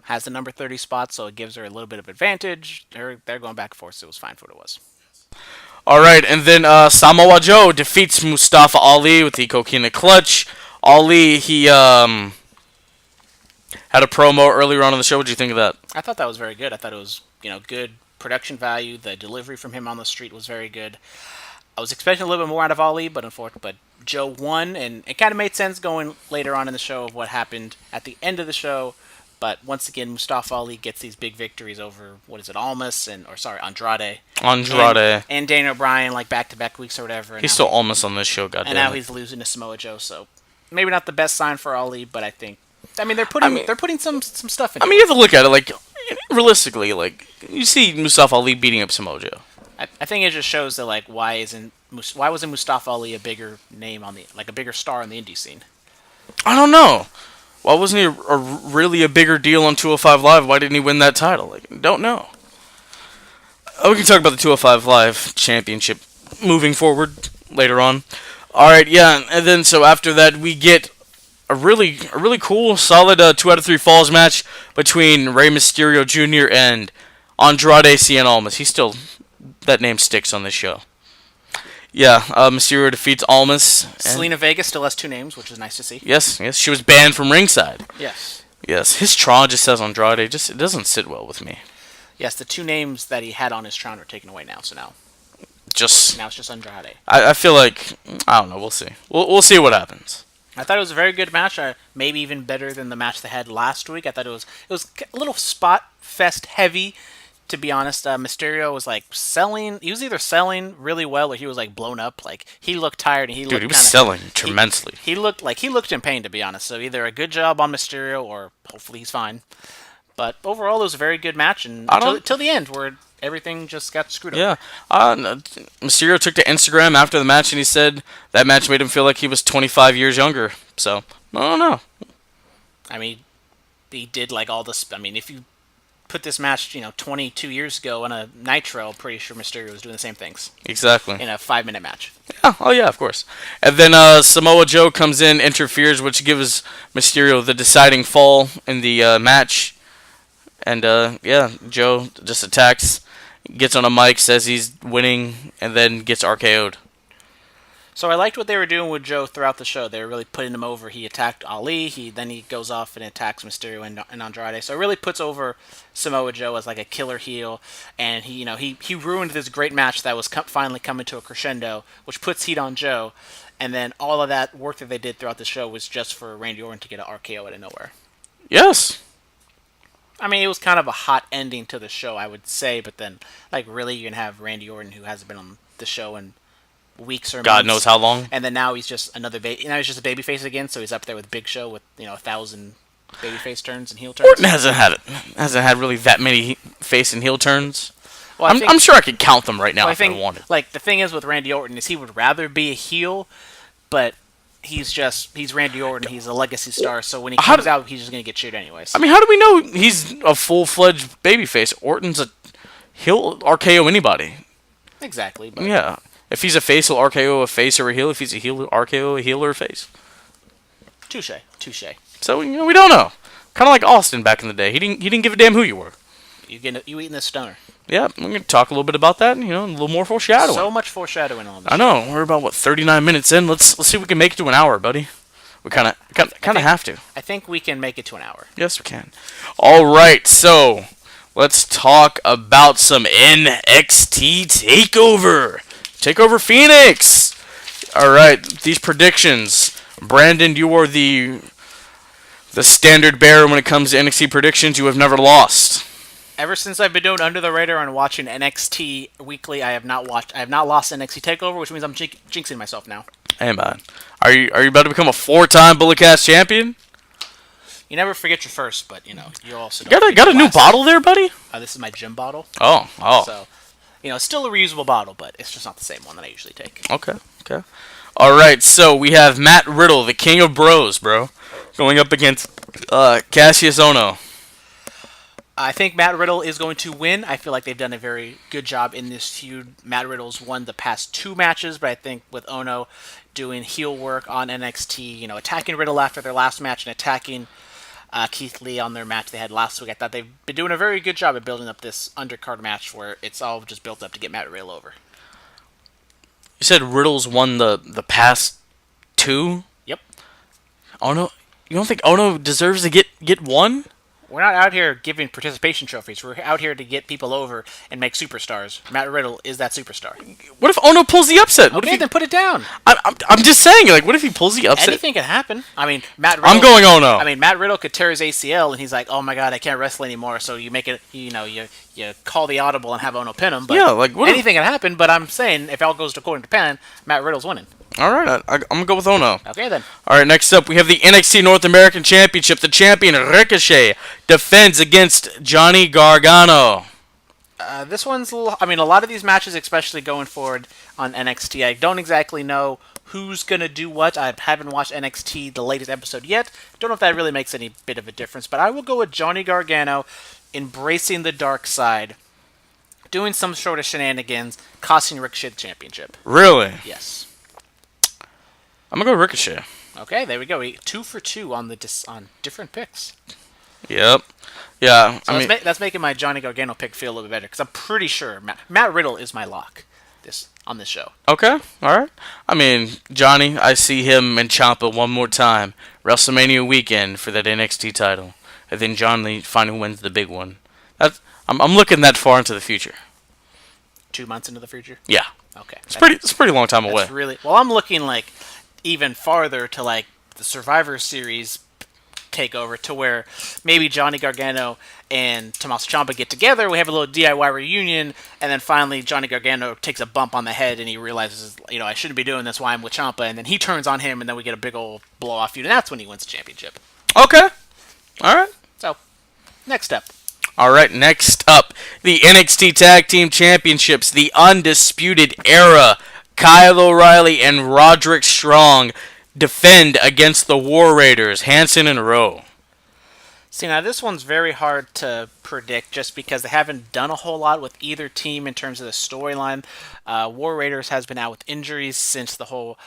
has the number 30 spot, so it gives her a little bit of advantage. They're going back and forth, so it was fine for what it was. All right, and then Samoa Joe defeats Mustafa Ali with the Coquina Clutch. Ali, he had a promo earlier on in the show. What did you think of that? I thought that was very good. I thought it was, good production value. The delivery from him on the street was very good. I was expecting a little bit more out of Ali, but Joe won, and it kind of made sense going later on in the show of what happened at the end of the show. But once again, Mustafa Ali gets these big victories over, Andrade. And Daniel Bryan, like back-to-back weeks or whatever. He's still Almas on this show, goddamn. And now he's losing to Samoa Joe, so maybe not the best sign for Ali, but I think, they're putting some stuff in. I mean, you have to look at it like realistically, like you see Mustafa Ali beating up Samoa Joe. I think it just shows that like why wasn't Mustafa Ali a bigger name a bigger star on the indie scene? I don't know. Why wasn't he really a bigger deal on 205 Live? Why didn't he win that title? Like, don't know. We can talk about the 205 Live championship moving forward later on. All right, yeah, and then so after that we get a really cool, solid 2 out of 3 falls match between Rey Mysterio Jr. and Andrade Cien Almas. That name sticks on this show. Yeah, Mysterio defeats Almas. Selena Vega still has 2 names, which is nice to see. Yes, she was banned from ringside. Yes. Yes, his Tron just says Andrade. It doesn't sit well with me. Yes, the 2 names that he had on his Tron are taken away now, so now it's just Andrade. I feel like, I don't know, we'll see. We'll see what happens. I thought it was a very good match, maybe even better than the match they had last week. I thought it was a little spot fest heavy. To be honest, Mysterio was like selling. He was either selling really well or he was like blown up. Like he looked tired and he was selling tremendously. He looked in pain, to be honest. So either a good job on Mysterio or hopefully he's fine. But overall, it was a very good match, and until the end where everything just got screwed up. Yeah, Mysterio took to Instagram after the match and he said that match made him feel like he was 25 years younger. So I don't know. I mean, he did like all this. I mean, if you put this match, 22 years ago on a Nitro, I'm pretty sure Mysterio was doing the same things. Exactly. In a 5-minute match. Yeah. Oh, yeah, of course. And then Samoa Joe comes in, interferes, which gives Mysterio the deciding fall in the match. And, Joe just attacks, gets on a mic, says he's winning, and then gets RKO'd. So I liked what they were doing with Joe throughout the show. They were really putting him over. He attacked Ali. Then he goes off and attacks Mysterio and Andrade. So it really puts over Samoa Joe as like a killer heel. And he ruined this great match that was finally coming to a crescendo, which puts heat on Joe. And then all of that work that they did throughout the show was just for Randy Orton to get an RKO out of nowhere. Yes. I mean, it was kind of a hot ending to the show, I would say. But then, like, really, you're going to have Randy Orton, who hasn't been on the show in weeks or months. God knows how long. And then now he's just he's just a babyface again, so he's up there with Big Show with 1,000 babyface turns and heel turns. Orton hasn't had really that many face and heel turns. Well, I'm sure I could count them right now if I wanted. Like the thing is with Randy Orton is he would rather be a heel, but he's Randy Orton. He's a legacy star, so when he comes out, he's just gonna get cheered anyways. I mean, how do we know he's a full-fledged babyface? He'll RKO anybody. Exactly. But yeah. If he's a face, he'll RKO a face or a heel. If he's a heel, he'll RKO a heel or a face. Touche. So we don't know. Kind of like Austin back in the day. He didn't give a damn who you were. You eating this stunner. Yeah, we're gonna talk a little bit about that. A little more foreshadowing. So much foreshadowing on this. I know. We're about 39 minutes in. Let's see if we can make it to an hour, buddy. We kind of have to. I think we can make it to an hour. Yes, we can. All right, so let's talk about some NXT Takeover. Takeover Phoenix. All right, these predictions. Brandon, you are the standard bearer when it comes to NXT predictions. You have never lost. Ever since I've been doing Under the Radar and watching NXT weekly, I have not lost NXT Takeover, which means I'm jinxing myself now. Hey man, are you about to become a 4-time Bullet Cast champion? You never forget your first, but you also got a new bottle there, buddy. This is my gym bottle. Oh. So, it's still a reusable bottle, but it's just not the same one that I usually take. Okay. All right, so we have Matt Riddle, the King of Bros, bro, going up against Cassius Ohno. I think Matt Riddle is going to win. I feel like they've done a very good job in this feud. Matt Riddle's won the past 2 matches, but I think with Ohno doing heel work on NXT, attacking Riddle after their last match and attacking Keith Lee on their match they had last week, I thought they've been doing a very good job of building up this undercard match where it's all just built up to get Matt Riddle over. You said Riddle's won the past 2? Yep. Ohno, you don't think Ohno deserves to get one? We're not out here giving participation trophies. We're out here to get people over and make superstars. Matt Riddle is that superstar. What if Ohno pulls the upset? Okay, then put it down. I'm just saying, what if he pulls the upset? Anything can happen. I mean, Matt Riddle... I'm going Ohno. I mean, Matt Riddle could tear his ACL, and he's like, oh my god, I can't wrestle anymore, so you make it, you call the audible and have Ohno pin him. But yeah, what anything can happen, but I'm saying, if all goes according to plan, Matt Riddle's winning. All right, I'm going to go with Ohno. Okay, then. All right, next up, we have the NXT North American Championship. The champion, Ricochet, defends against Johnny Gargano. This one's a lot of these matches, especially going forward on NXT, I don't exactly know who's going to do what. I haven't watched NXT, the latest episode yet. Don't know if that really makes any bit of a difference, but I will go with Johnny Gargano embracing the dark side, doing some sort of shenanigans, costing Ricochet the championship. Really? Yes. I'm going to go Ricochet. Okay, there we go. 2 for 2 on different picks. Yep. Yeah, so that's making my Johnny Gargano pick feel a little bit better, because I'm pretty sure Matt Riddle is my lock on this show. Okay, all right. I mean, Johnny, I see him and Ciampa one more time. WrestleMania weekend for that NXT title. And then Johnny finally wins the big one. I'm looking that far into the future. 2 months into the future? Yeah. Okay. It's a pretty long time away. Well, I'm looking even farther to the Survivor Series takeover, to where maybe Johnny Gargano and Tommaso Ciampa get together, we have a little DIY reunion, and then finally Johnny Gargano takes a bump on the head and he realizes, I shouldn't be doing this, why I'm with Ciampa, and then he turns on him and then we get a big old blow-off feud, and that's when he wins the championship. Okay. All right. So, next up. All right, next up, the NXT Tag Team Championships, the Undisputed Era. Kyle O'Reilly and Roderick Strong defend against the War Raiders, Hanson and Rowe. See, now this one's very hard to predict just because they haven't done a whole lot with either team in terms of the storyline. War Raiders has been out with injuries since the whole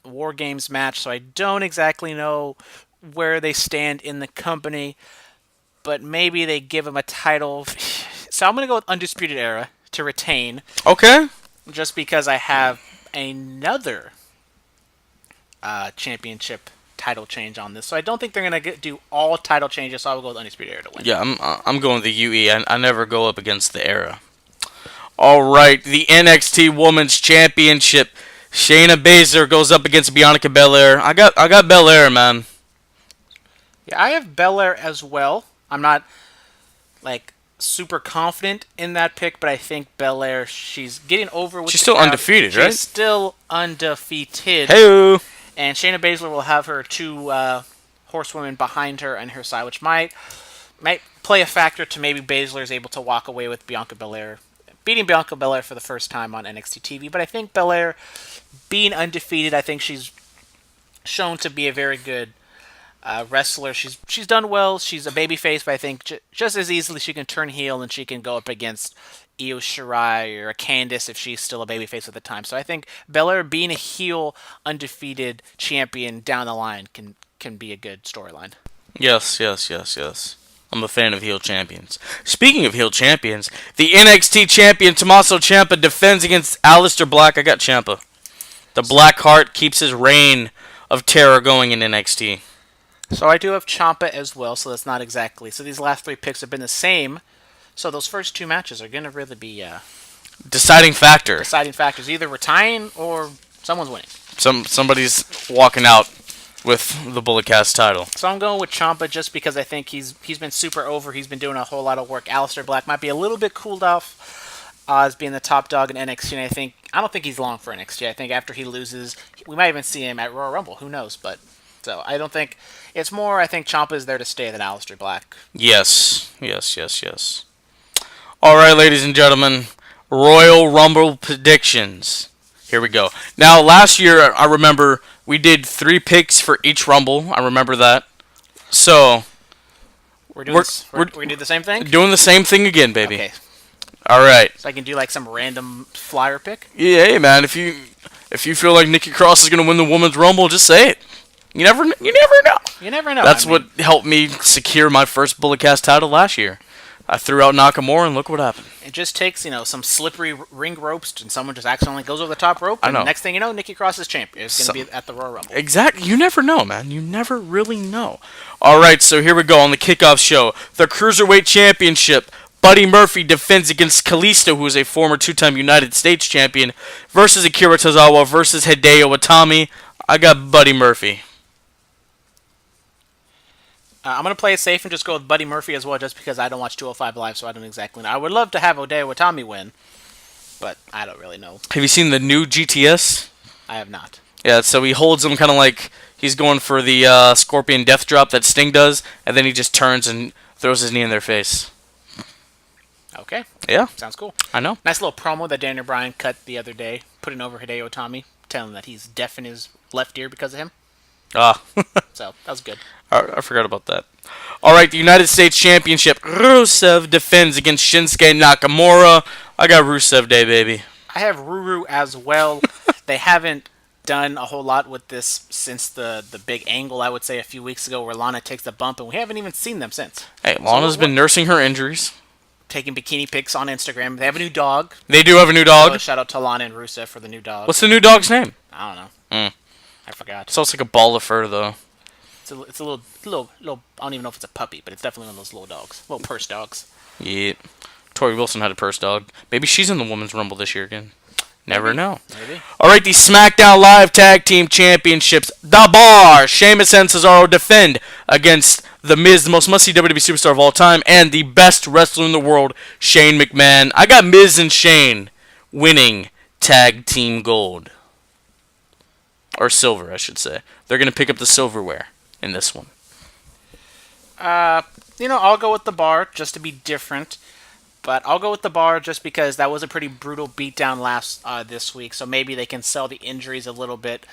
War Games match, so I don't exactly know where they stand in the company, but maybe they give them a title. So I'm going to go with Undisputed Era to retain. Okay. Just because I have another championship title change on this. So I don't think they're going to do all title changes, so I will go with Undisputed Era to win. Yeah, I'm going the UE. I never go up against the Era. All right, the NXT Women's Championship. Shayna Baszler goes up against Bianca Belair. I got Belair, man. Yeah, I have Belair as well. I'm not super confident in that pick, but I think Belair, she's getting over with. She's still undefeated, right? She's still undefeated. Hey-o. And Shayna Baszler will have her 2 horsewomen behind her and her side, which might play a factor to maybe Baszler is able to walk away with Bianca Belair, beating Bianca Belair for the first time on NXT TV. But I think Belair, being undefeated, I think she's shown to be a very good wrestler. She's done well. She's a babyface, but I think just as easily she can turn heel and she can go up against Io Shirai or a Candice if she's still a babyface at the time. So I think Belair being a heel, undefeated champion down the line can be a good storyline. Yes. I'm a fan of heel champions. Speaking of heel champions, the NXT champion Tommaso Ciampa defends against Aleister Black. I got Ciampa. The Black Heart keeps his reign of terror going in NXT. So I do have Ciampa as well, so that's not exactly. So these last 3 picks have been the same. So those first 2 matches are going to really be Deciding factor. deciding factors. Either we're tying or someone's winning. Somebody's walking out with the Bullet Cast title. So I'm going with Ciampa just because I think he's been super over. He's been doing a whole lot of work. Aleister Black might be a little bit cooled off as being the top dog in NXT, and I don't think he's long for NXT. I think after he loses, we might even see him at Royal Rumble. Who knows? But so I don't think it's more. I think Ciampa is there to stay than Aleister Black. Yes. All right, ladies and gentlemen, Royal Rumble predictions. Here we go. Now, last year, I remember we did 3 picks for each Rumble. I remember that. So We're going to do the same thing? doing the same thing again, baby. Okay. All right. So I can do like some random flyer pick? Yeah, hey, man. If you feel like Nikki Cross is going to win the Women's Rumble, just say it. You never know. You never know. That's what helped me secure my first Bullet Cast title last year. I threw out Nakamura, and look what happened. It just takes, some slippery ring ropes, and someone just accidentally goes over the top rope, and I know. Next thing you know, Nikki Cross is champion. It's going to be at the Royal Rumble. Exactly. You never know, man. You never really know. All right, so here we go on the kickoff show. The Cruiserweight Championship. Buddy Murphy defends against Kalisto, who is a former 2-time United States champion, versus Akira Tozawa versus Hideo Itami. I got Buddy Murphy. I'm going to play it safe and just go with Buddy Murphy as well, just because I don't watch 205 Live, so I don't exactly know. I would love to have Hideo Itami win, but I don't really know. Have you seen the new GTS? I have not. Yeah, so he holds him kind of like he's going for the Scorpion Death Drop that Sting does, and then he just turns and throws his knee in their face. Okay. Yeah. Sounds cool. I know. Nice little promo that Daniel Bryan cut the other day, putting over Hideo Itami, telling him that he's deaf in his left ear because of him. So, that was good. I forgot about that. All right, the United States Championship. Rusev defends against Shinsuke Nakamura. I got Rusev Day, baby. I have Ruru as well. They haven't done a whole lot with this since the big angle, I would say, a few weeks ago where Lana takes the bump, and we haven't even seen them since. Hey, Lana's been nursing her injuries. Taking bikini pics on Instagram. They have a new dog. They do have a new dog. So shout out to Lana and Rusev for the new dog. What's the new dog's name? I don't know. I forgot. Sounds like a ball of fur, though. It's a little. I don't even know if it's a puppy, but it's definitely one of those little dogs, little purse dogs. Yeah. Tori Wilson had a purse dog. Maybe she's in the Women's Rumble this year again. Never know. Maybe. All right, the SmackDown Live Tag Team Championships. The Bar, Sheamus and Cesaro defend against The Miz, the most must-see WWE superstar of all time, and the best wrestler in the world, Shane McMahon. I got Miz and Shane winning Tag Team Gold. Or silver, I should say. They're going to pick up the silverware in this one. I'll go with the Bar just to be different. But I'll go with the Bar just because that was a pretty brutal beatdown this week. So maybe they can sell the injuries a little bit.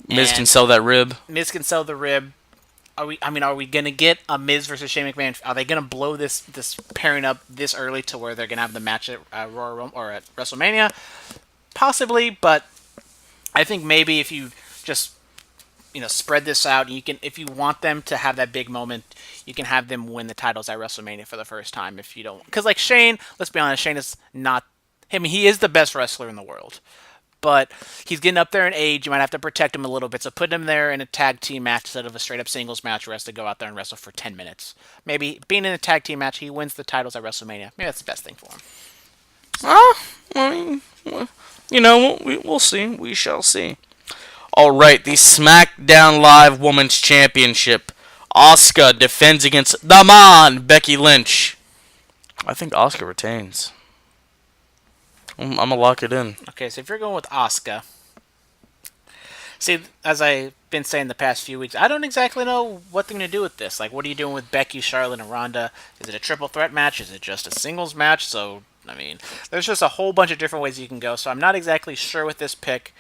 Miz can sell that rib. Miz can sell the rib. Are we gonna get a Miz versus Shane McMahon? Are they gonna blow this pairing up this early to where they're gonna have the match at Royal Rumble or at WrestleMania? Possibly, but I think maybe if you just spread this out, if you want them to have that big moment, you can have them win the titles at WrestleMania for the first time. If you don't, because like Shane, let's be honest, Shane is not. He is the best wrestler in the world, but he's getting up there in age. You might have to protect him a little bit. So put him there in a tag team match instead of a straight up singles match where he has to go out there and wrestle for 10 minutes. Maybe being in a tag team match, he wins the titles at WrestleMania. Maybe that's the best thing for him. We'll see. We shall see. All right, the SmackDown Live Women's Championship. Asuka defends against the Man, Becky Lynch. I think Asuka retains. I'm going to lock it in. Okay, so if you're going with Asuka, see, as I've been saying the past few weeks, I don't exactly know what they're going to do with this. Like, what are you doing with Becky, Charlotte, and Ronda? Is it a triple threat match? Is it just a singles match? So, there's just a whole bunch of different ways you can go. So I'm not exactly sure with this pick.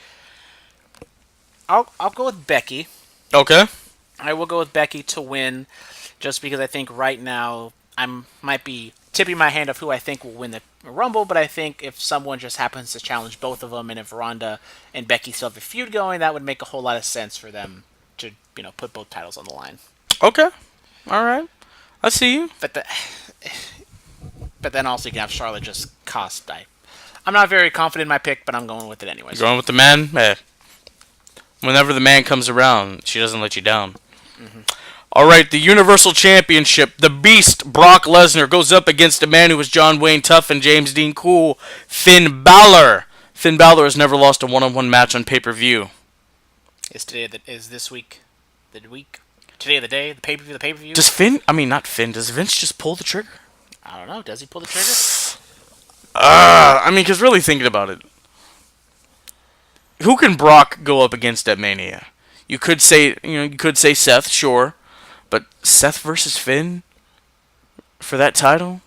I'll go with Becky. Okay. I will go with Becky to win, just because I think right now I might be tipping my hand of who I think will win the Rumble, but I think if someone just happens to challenge both of them, and if Ronda and Becky still have a feud going, that would make a whole lot of sense for them to put both titles on the line. Okay. All right. I see you. But then also you can have Charlotte just cost. I'm not very confident in my pick, but I'm going with it anyways. You're going with the man? Whenever the man comes around, she doesn't let you down. All right, the Universal Championship. The Beast, Brock Lesnar, goes up against a man who was John Wayne Tuff and James Dean Cool, Finn Balor. Finn Balor has never lost a one-on-one match on pay-per-view. Is this week the week? Today of the day? The pay-per-view? The pay-per-view? Does Vince just pull the trigger? I don't know. Does he pull the trigger? Because really thinking about it, who can Brock go up against at Mania? You could say Seth, sure, but Seth versus Finn for that title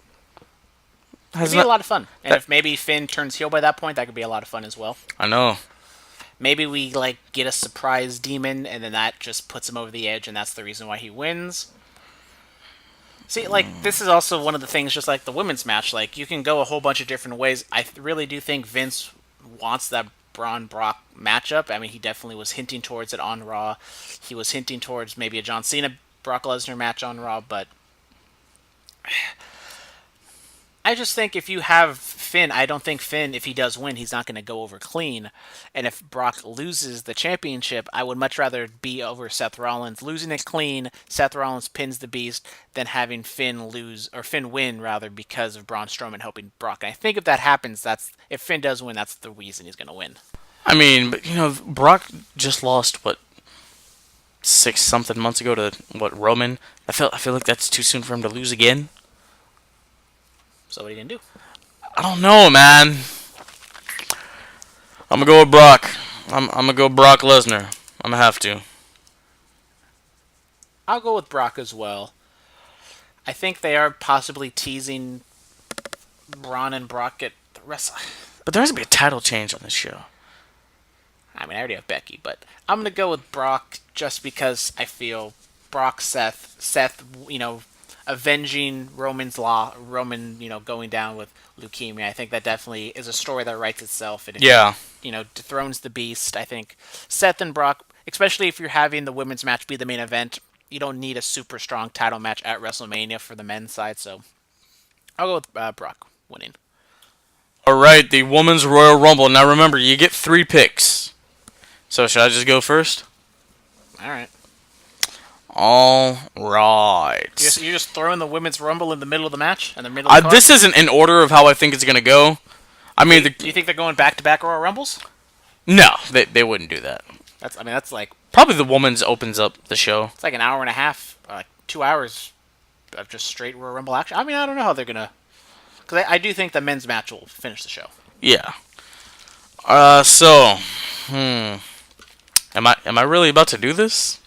It'd be a lot of fun. And if maybe Finn turns heel by that point, that could be a lot of fun as well. I know. Maybe we get a surprise demon, and then that just puts him over the edge, and that's the reason why he wins. See, this is also one of the things, just like the women's match. You can go a whole bunch of different ways. I really do think Vince wants that Braun-Brock matchup. I mean, he definitely was hinting towards it on Raw. He was hinting towards maybe a John Cena-Brock Lesnar match on Raw, but I just think if you have Finn, I don't think Finn, if he does win, he's not going to go over clean. And if Brock loses the championship, I would much rather be over Seth Rollins losing it clean. Seth Rollins pins the Beast than having Finn win rather because of Braun Strowman helping Brock. And I think if that happens, if Finn does win, that's the reason he's going to win. I mean, but Brock just lost 6-something months ago to Roman. I feel like that's too soon for him to lose again. So what are you gonna do? I don't know, man. I'm gonna go with Brock. I'm gonna go Brock Lesnar. I'm gonna have to. I'll go with Brock as well. I think they are possibly teasing Braun and Brock at the wrestle. But there has to be a title change on this show. I mean, I already have Becky, but I'm gonna go with Brock just because I feel Brock, Seth, avenging Roman, going down with leukemia. I think that definitely is a story that writes itself. And dethrones the Beast. I think Seth and Brock, especially if you're having the women's match be the main event, you don't need a super strong title match at WrestleMania for the men's side. So I'll go with Brock winning. All right, the Women's Royal Rumble. Now remember, you get 3 picks. So should I just go first? All right. All right. You're just throwing the Women's Rumble in the middle of the match? In the middle of the this isn't in order of how I think it's going to go. I mean, do you think they're going back-to-back Royal Rumbles? No, they wouldn't do that. That's like... Probably the Women's opens up the show. It's like an hour and a half, 2 hours of just straight Royal Rumble action. I mean, I don't know how they're going to... Because I do think the men's match will finish the show. Yeah. Am I really about to do this?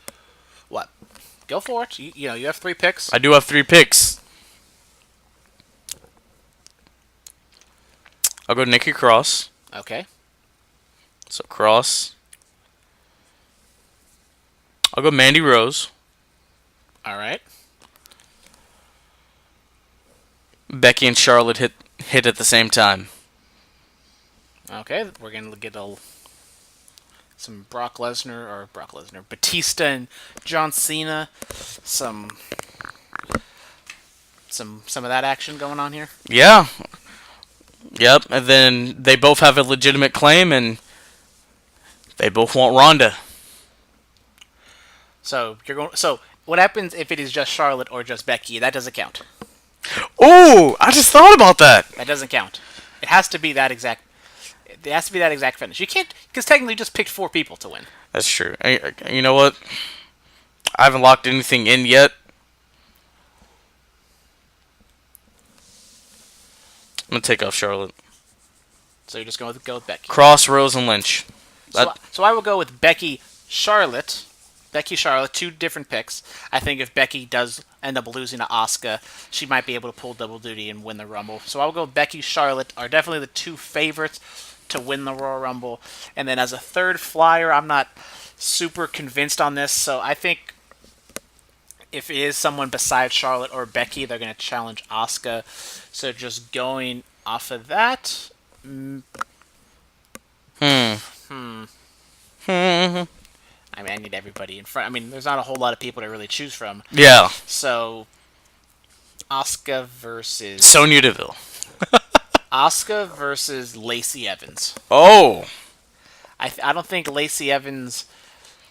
What? Go for it. You have 3 picks. I do have 3 picks. I'll go Nikki Cross. Okay. So Cross. I'll go Mandy Rose. All right. Becky and Charlotte hit at the same time. Okay, we're gonna get some Batista and John Cena, some of that action going on here. Yeah. Yep, and then they both have a legitimate claim, and they both want Ronda. So what happens if it is just Charlotte or just Becky? That doesn't count. Oh, I just thought about that. That doesn't count. It has to be that exact. It has to be that exact finish. You can't, because technically you just picked 4 people to win. That's true. You know what? I haven't locked anything in yet. I'm gonna take off Charlotte. So you're just going to go with Becky. Cross, Rose, and Lynch. So I will go with Becky, Charlotte. Becky, Charlotte, 2 different picks. I think if Becky does end up losing to Asuka, she might be able to pull double duty and win the Rumble. So I'll go Becky, Charlotte are definitely the 2 favorites to win the Royal Rumble. And then as a third flyer, I'm not super convinced on this. So I think if it is someone besides Charlotte or Becky, they're going to challenge Asuka. So just going off of that. I mean, I need everybody in front. I mean, there's not a whole lot of people to really choose from. Yeah. So, Asuka versus... Sonya Deville. Asuka versus Lacey Evans. Oh. I don't think Lacey Evans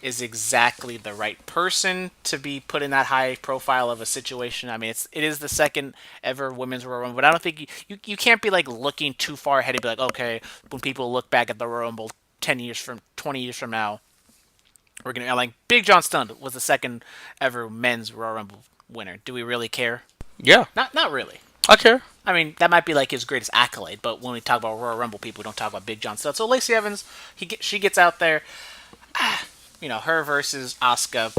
is exactly the right person to be put in that high profile of a situation. I mean, it is the second ever women's Royal Rumble, but I don't think you can't be like looking too far ahead and be like, okay, when people look back at the Royal Rumble 20 years from now, we're gonna like Big John Studd was the second ever men's Royal Rumble winner. Do we really care? Yeah, Not really. I care. I mean, that might be like his greatest accolade, but when we talk about Royal Rumble people, we don't talk about Big John Studd. So Lacey Evans, she gets out there, her versus Asuka.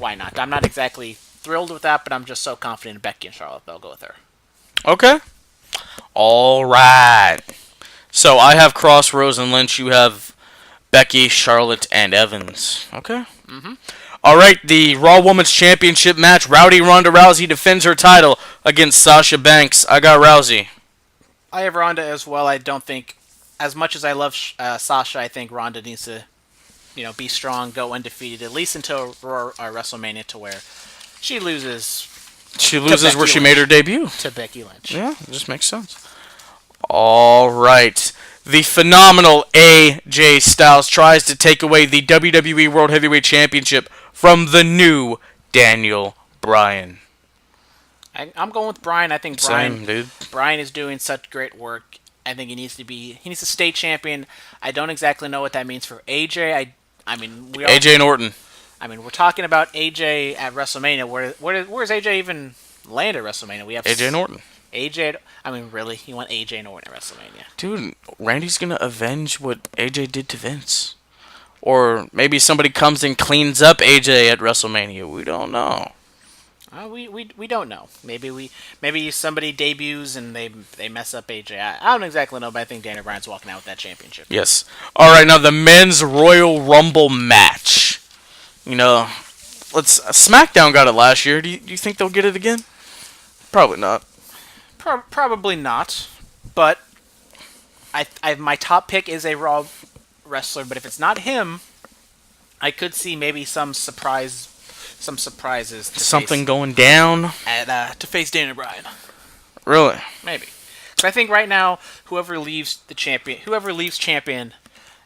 Why not? I'm not exactly thrilled with that, but I'm just so confident in Becky and Charlotte, they'll go with her. Okay. All right. So I have Cross, Rose, and Lynch. You have Becky, Charlotte, and Evans. Okay. Mm-hmm. All right, the Raw Women's Championship match. Rowdy Ronda Rousey defends her title against Sasha Banks. I got Rousey. I have Ronda as well. I don't think, as much as I love Sasha, I think Ronda needs to, be strong, go undefeated, at least until WrestleMania, to where she loses. She loses where she made her debut. To Becky Lynch. Yeah, it just makes sense. All right. The phenomenal AJ Styles tries to take away the WWE World Heavyweight Championship from the new Daniel Bryan. I'm going with Bryan. I think Same, Bryan is doing such great work. I think he needs to stay champion. I don't exactly know what that means for AJ. AJ Norton. I mean, we're talking about AJ at WrestleMania. Where's AJ even land at WrestleMania? We have AJ Norton. AJ. I mean, really? You want AJ Norton at WrestleMania? Dude, Randy's gonna avenge what AJ did to Vince. Or maybe somebody comes and cleans up AJ at WrestleMania. We don't know. We don't know. Maybe somebody debuts and they mess up AJ. I don't exactly know, but I think Daniel Bryan's walking out with that championship. Yes. All right, now the men's Royal Rumble match. SmackDown got it last year. Do you think they'll get it again? Probably not. Probably not. But my top pick is a Raw wrestler. But if it's not him, I could see maybe some surprises. Something going down to face Daniel Bryan. Really? Maybe. So I think right now, whoever leaves champion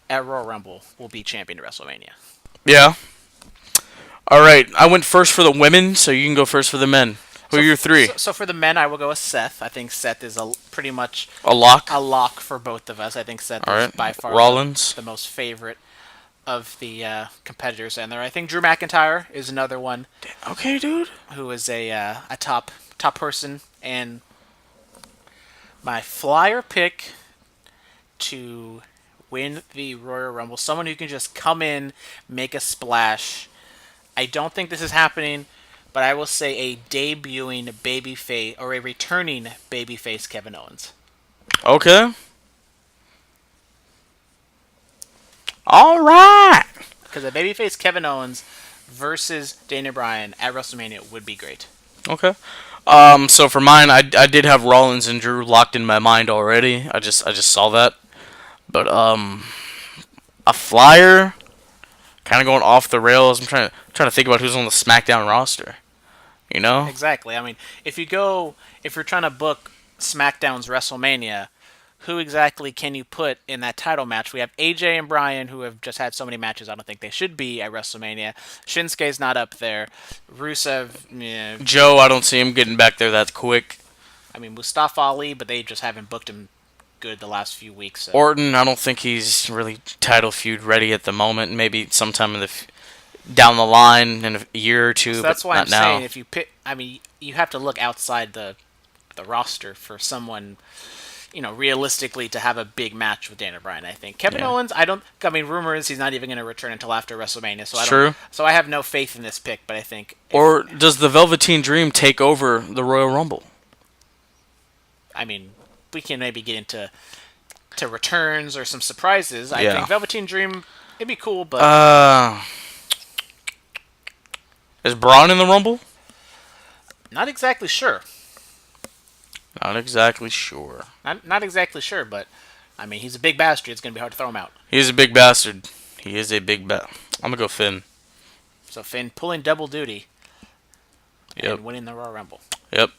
at Royal Rumble will be champion at WrestleMania. Yeah. All right. I went first for the women, so you can go first for the men. Who are your three? So for the men, I will go with Seth. I think Seth is pretty much a lock. A lock for both of us. I think Seth is by far Rollins, the most favorite of the competitors in there. I think Drew McIntyre is another one. Okay, dude. Who is a top person, and my flyer pick to win the Royal Rumble, someone who can just come in, make a splash. I don't think this is happening, but I will say a debuting babyface or a returning babyface Kevin Owens. Okay. All right. Because a babyface Kevin Owens versus Daniel Bryan at WrestleMania would be great. Okay. So for mine, I did have Rollins and Drew locked in my mind already. I just saw that. But a flyer, kind of going off the rails. I'm trying to think about who's on the SmackDown roster. Exactly. I mean, if you're trying to book SmackDown's WrestleMania, who exactly can you put in that title match? We have AJ and Bryan, who have just had so many matches. I don't think they should be at WrestleMania. Shinsuke's not up there. Rusev, Joe, I don't see him getting back there that quick. I mean, Mustafa Ali, but they just haven't booked him good the last few weeks. So. Orton, I don't think he's really title feud ready at the moment. Maybe sometime in down the line in a year or two. So that's why I'm now. saying if you pick, you have to look outside the roster for someone, realistically to have a big match with Daniel Bryan. I think Kevin Owens. Rumor is he's not even going to return until after WrestleMania. So I have no faith in this pick. But I think. Or does the Velveteen Dream take over the Royal Rumble? I mean, we can maybe get into returns or some surprises. I think Velveteen Dream, it'd be cool, but is Braun in the Rumble? Not exactly sure. Not exactly sure. Not exactly sure, but he's a big bastard. It's gonna be hard to throw him out. He's a big bastard. He is a big I'm gonna go Finn. So Finn pulling double duty. Yep. And winning the Royal Rumble. Yep.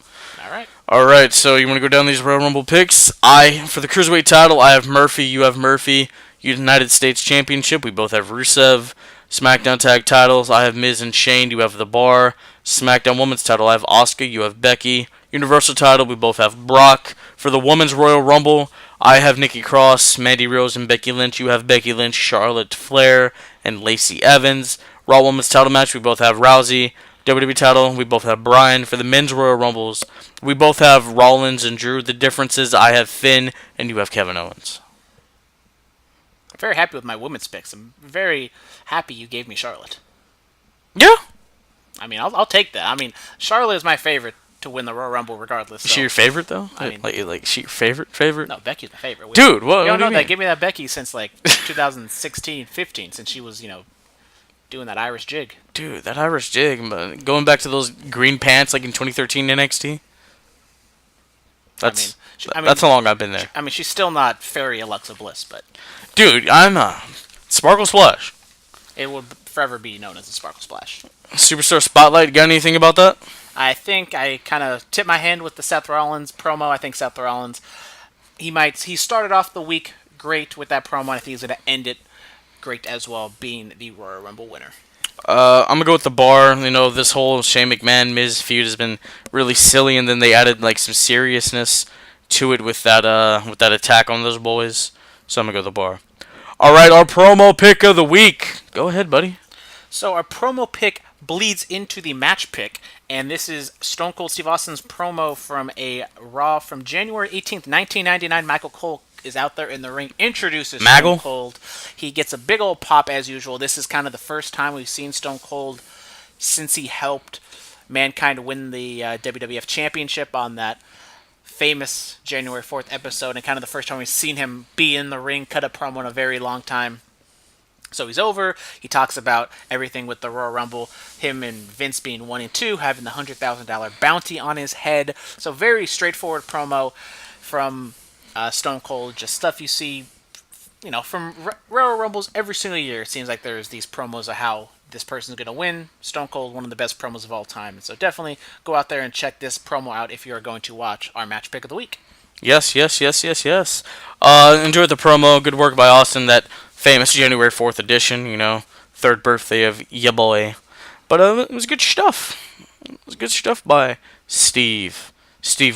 All right. So you want to go down these Royal Rumble picks? For the Cruiserweight title, I have Murphy. You have Murphy. United States Championship. We both have Rusev. SmackDown Tag Titles, I have Miz and Shane. You have The Bar. SmackDown Women's Title, I have Asuka. You have Becky. Universal Title, we both have Brock. For the Women's Royal Rumble, I have Nikki Cross, Mandy Rose, and Becky Lynch. You have Becky Lynch, Charlotte Flair, and Lacey Evans. Raw Women's Title match, we both have Rousey. WWE title, we both have Bryan. For the Men's Royal Rumbles, we both have Rollins and Drew. The difference is I have Finn, and you have Kevin Owens. I'm very happy with my women's picks. I'm very happy you gave me Charlotte. Yeah. I mean, I'll take that. I mean, Charlotte is my favorite to win the Royal Rumble regardless. So. Is she your favorite, though? I mean, like, is she your favorite? No, Becky's my favorite. Dude, what? You don't know do you that. mean? Give me that Becky since, 2016, 15, since she was, doing that Irish jig. Dude, that Irish jig. Going back to those green pants, like in 2013 NXT. That's how long I've been there. I mean, she's still not Fairy Alexa Bliss, but... Dude, I'm Sparkle Splash. It will forever be known as the Sparkle Splash. Superstar Spotlight, got anything about that? I think I kind of tipped my hand with the Seth Rollins promo. I think Seth Rollins, he started off the week great with that promo. I think he's going to end it great as well, being the Royal Rumble winner. I'm going to go with The Bar. This whole Shane McMahon-Miz feud has been really silly, and then they added some seriousness to it with that attack on those boys. So I'm going to go The Bar. All right, our promo pick of the week. Go ahead, buddy. So our promo pick bleeds into the match pick, and this is Stone Cold Steve Austin's promo from a Raw from January 18th, 1999. Michael Cole is out there in the ring, introduces Stone Cold. He gets a big old pop as usual. This is kind of the first time we've seen Stone Cold since he helped Mankind win the WWF Championship on that famous January 4th episode, and kind of the first time we've seen him be in the ring, cut a promo in a very long time. So he's over. He talks about everything with the Royal Rumble, him and Vince being 1 and 2, having the $100,000 bounty on his head. So very straightforward promo from Stone Cold, just stuff you see, from Royal Rumbles every single year. It seems like there's these promos of how this person's going to win. Stone Cold, one of the best promos of all time. So definitely go out there and check this promo out if you're going to watch our match pick of the week. Yes. Enjoyed the promo. Good work by Austin. That famous January 4th edition, third birthday of ya boy. But it was good stuff. It was good stuff by Steve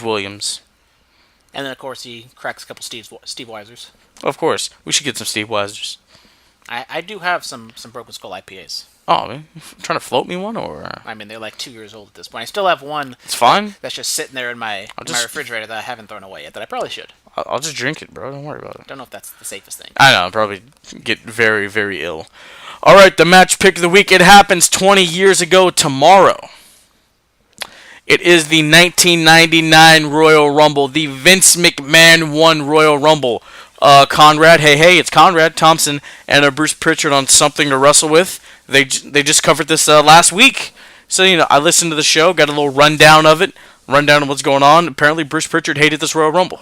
Williams. And then, of course, he cracks a couple Steve Weisers. Of course. We should get some Steve Weisers. I do have some Broken Skull IPAs. Oh, man. Trying to float me one, or? I mean, they're 2 years old at this point. I still have one. It's fine. That's just sitting there in my refrigerator that I haven't thrown away yet, that I probably should. I'll just drink it, bro. Don't worry about it. Don't know if that's the safest thing. I know. I'll probably get very, very ill. All right, the match pick of the week. It happens 20 years ago tomorrow. It is the 1999 Royal Rumble. The Vince McMahon won Royal Rumble. Conrad, hey, it's Conrad Thompson and Bruce Pritchard on Something to Wrestle With. They just covered this last week. So, I listened to the show, got a little rundown of what's going on. Apparently, Bruce Pritchard hated this Royal Rumble.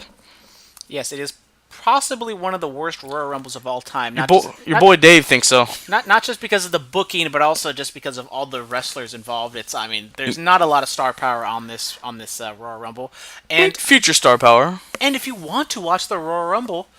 Yes, it is possibly one of the worst Royal Rumbles of all time. Your boy Dave thinks so. Not just because of the booking, but also just because of all the wrestlers involved. There's not a lot of star power on this Royal Rumble, and future star power. And if you want to watch the Royal Rumble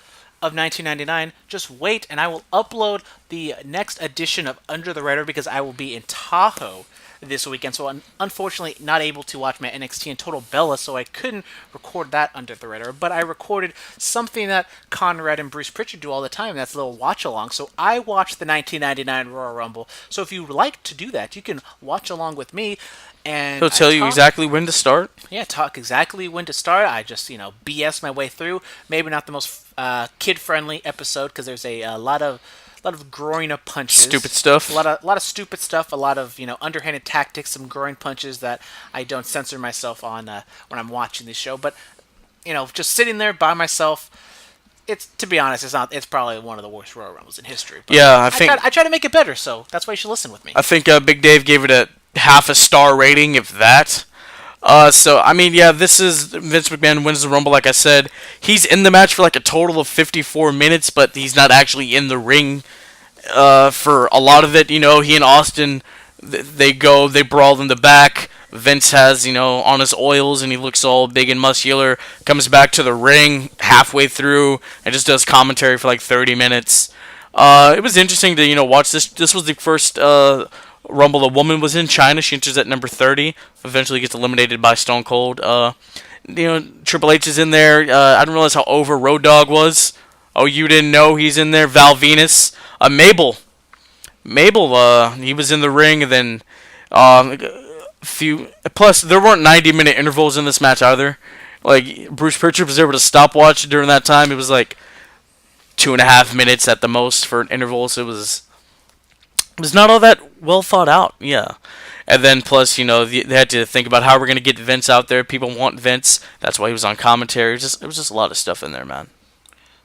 of 1999, just wait, and I will upload the next edition of Under the Radar because I will be in Tahoe this weekend, so I'm unfortunately not able to watch my NXT and Total Bella, so I couldn't record that Under the Radar, but I recorded something that Conrad and Bruce Pritchard do all the time, that's a little watch-along, so I watched the 1999 Royal Rumble, so if you like to do that, you can watch along with me, and he'll tell you exactly when to start? Yeah, talk exactly when to start. I just, BS my way through, maybe not the most kid-friendly episode, because there's a lot of groin punches. Stupid stuff. A lot of stupid stuff. A lot of underhanded tactics. Some groin punches that I don't censor myself on when I'm watching this show. But just sitting there by myself, to be honest, it's probably one of the worst Royal Rumbles in history. But yeah, I try to make it better. So that's why you should listen with me. I think Big Dave gave it a half a star rating, if that. This is Vince McMahon wins the Rumble, like I said. He's in the match for a total of 54 minutes, but he's not actually in the ring for a lot of it. He and Austin, they brawl in the back. Vince has, on his oils, and he looks all big and muscular. Comes back to the ring halfway through and just does commentary for 30 minutes. It was interesting to watch this. This was the first Rumble a woman was in. China. She enters at number 30. Eventually gets eliminated by Stone Cold. Triple H is in there. I didn't realize how over Road Dogg was. Oh, you didn't know he's in there? Val Venus. Mabel, he was in the ring, and then plus there weren't 90-minute intervals in this match either. Like Bruce Pritchard was able to stopwatch during that time. It was like 2.5 minutes at the most for an interval. So it was not all that well thought out. Yeah. And then plus, they had to think about how we're going to get Vince out there. People want Vince. That's why he was on commentary. It was just a lot of stuff in there, man.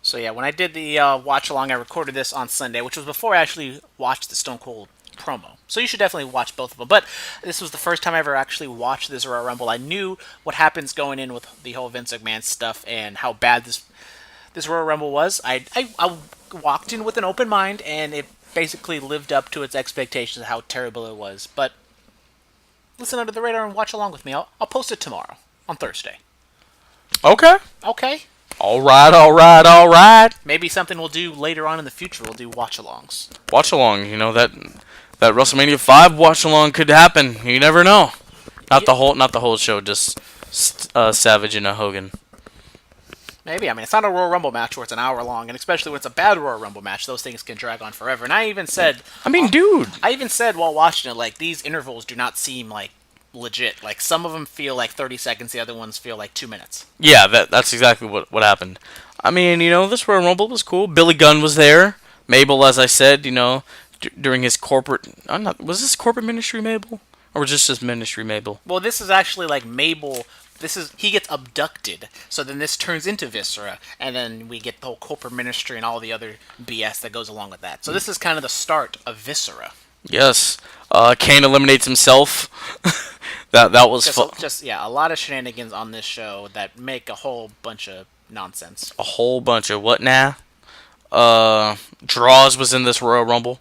So yeah, when I did the watch along, I recorded this on Sunday, which was before I actually watched the Stone Cold promo. So you should definitely watch both of them. But this was the first time I ever actually watched this Royal Rumble. I knew what happens going in with the whole Vince McMahon stuff and how bad this Royal Rumble was. I walked in with an open mind, and it basically lived up to its expectations of how terrible it was. But listen under the radar and watch along with me. I'll post it tomorrow on Thursday. Okay. Okay. All right. Maybe something we'll do later on in the future. We'll do watch-alongs. Watch-along, that WrestleMania 5 watch-along could happen. You never know. Not the whole show, just Savage and Hogan. Maybe. I mean, it's not a Royal Rumble match where it's an hour long, and especially when it's a bad Royal Rumble match, those things can drag on forever. And I even said... dude. I even said while watching it, like, these intervals do not seem, like, legit. Like, some of them feel like 30 seconds, the other ones feel like 2 minutes. Yeah, that's exactly what happened. I mean, this Royal Rumble was cool. Billy Gunn was there. Mabel, as I said, during his corporate... was this corporate ministry Mabel? Or was this just ministry Mabel? Well, this is actually like Mabel... he gets abducted, so then this turns into Viscera, and then we get the whole corporate ministry and all the other BS that goes along with that. So this is kind of the start of Viscera. Yes. Kane eliminates himself. that was fun. A lot of shenanigans on this show that make a whole bunch of nonsense. A whole bunch of what now? Draws was in this Royal Rumble.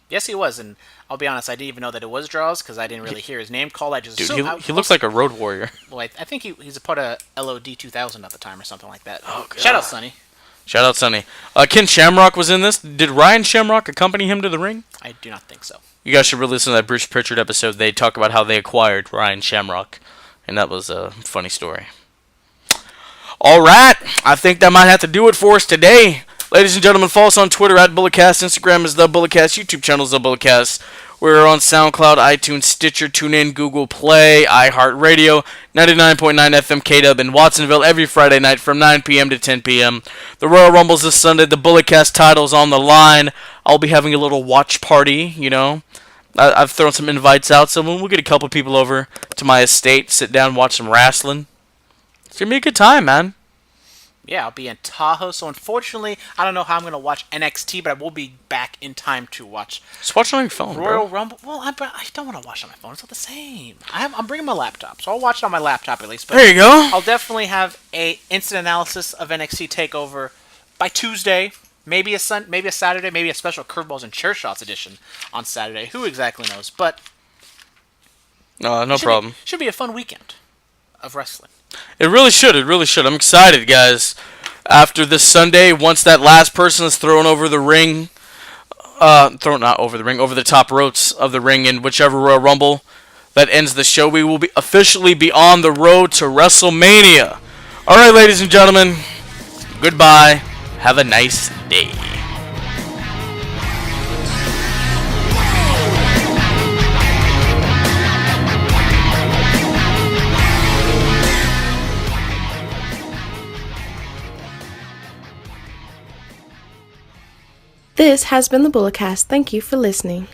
Yes, he was, and I'll be honest, I didn't even know that it was Draws because I didn't really hear his name called. He looks like a road warrior. Well, I think he's a part of LOD 2000 at the time or something like that. Oh, God. Shout out, Sonny. Ken Shamrock was in this. Did Ryan Shamrock accompany him to the ring? I do not think so. You guys should really listen to that Bruce Pritchard episode. They talk about how they acquired Ryan Shamrock, and that was a funny story. All right, I think that might have to do it for us today. Ladies and gentlemen, follow us on Twitter at Bullet Cast. Instagram is The Bullet Cast. YouTube channel is The Bullet Cast. We're on SoundCloud, iTunes, Stitcher, TuneIn, Google Play, iHeartRadio, 99.9 FM KW in Watsonville every Friday night from 9 p.m. to 10 p.m. The Royal Rumble's this Sunday. The Bullet Cast title's on the line. I'll be having a little watch party, I've thrown some invites out, so we'll get a couple people over to my estate, sit down, watch some wrestling. It's going to be a good time, man. Yeah, I'll be in Tahoe, so unfortunately, I don't know how I'm going to watch NXT, but I will be back in time to watch... Just watch it on your phone, Royal Rumble. Well, I don't want to watch it on my phone. It's not the same. I'm bringing my laptop, so I'll watch it on my laptop at least. But there you go. I'll definitely have a instant analysis of NXT TakeOver by Tuesday. Maybe a Saturday, maybe a special Curveballs and Chair Shots edition on Saturday. Who exactly knows? But... No problem. Should be a fun weekend of wrestling. It really should. I'm excited, guys. After this Sunday, once that last person is thrown over the ring, over the top ropes of the ring in whichever Royal Rumble that ends the show, we will officially be on the road to WrestleMania. All right, ladies and gentlemen, goodbye. Have a nice day. This has been the Bullet Cast. Thank you for listening.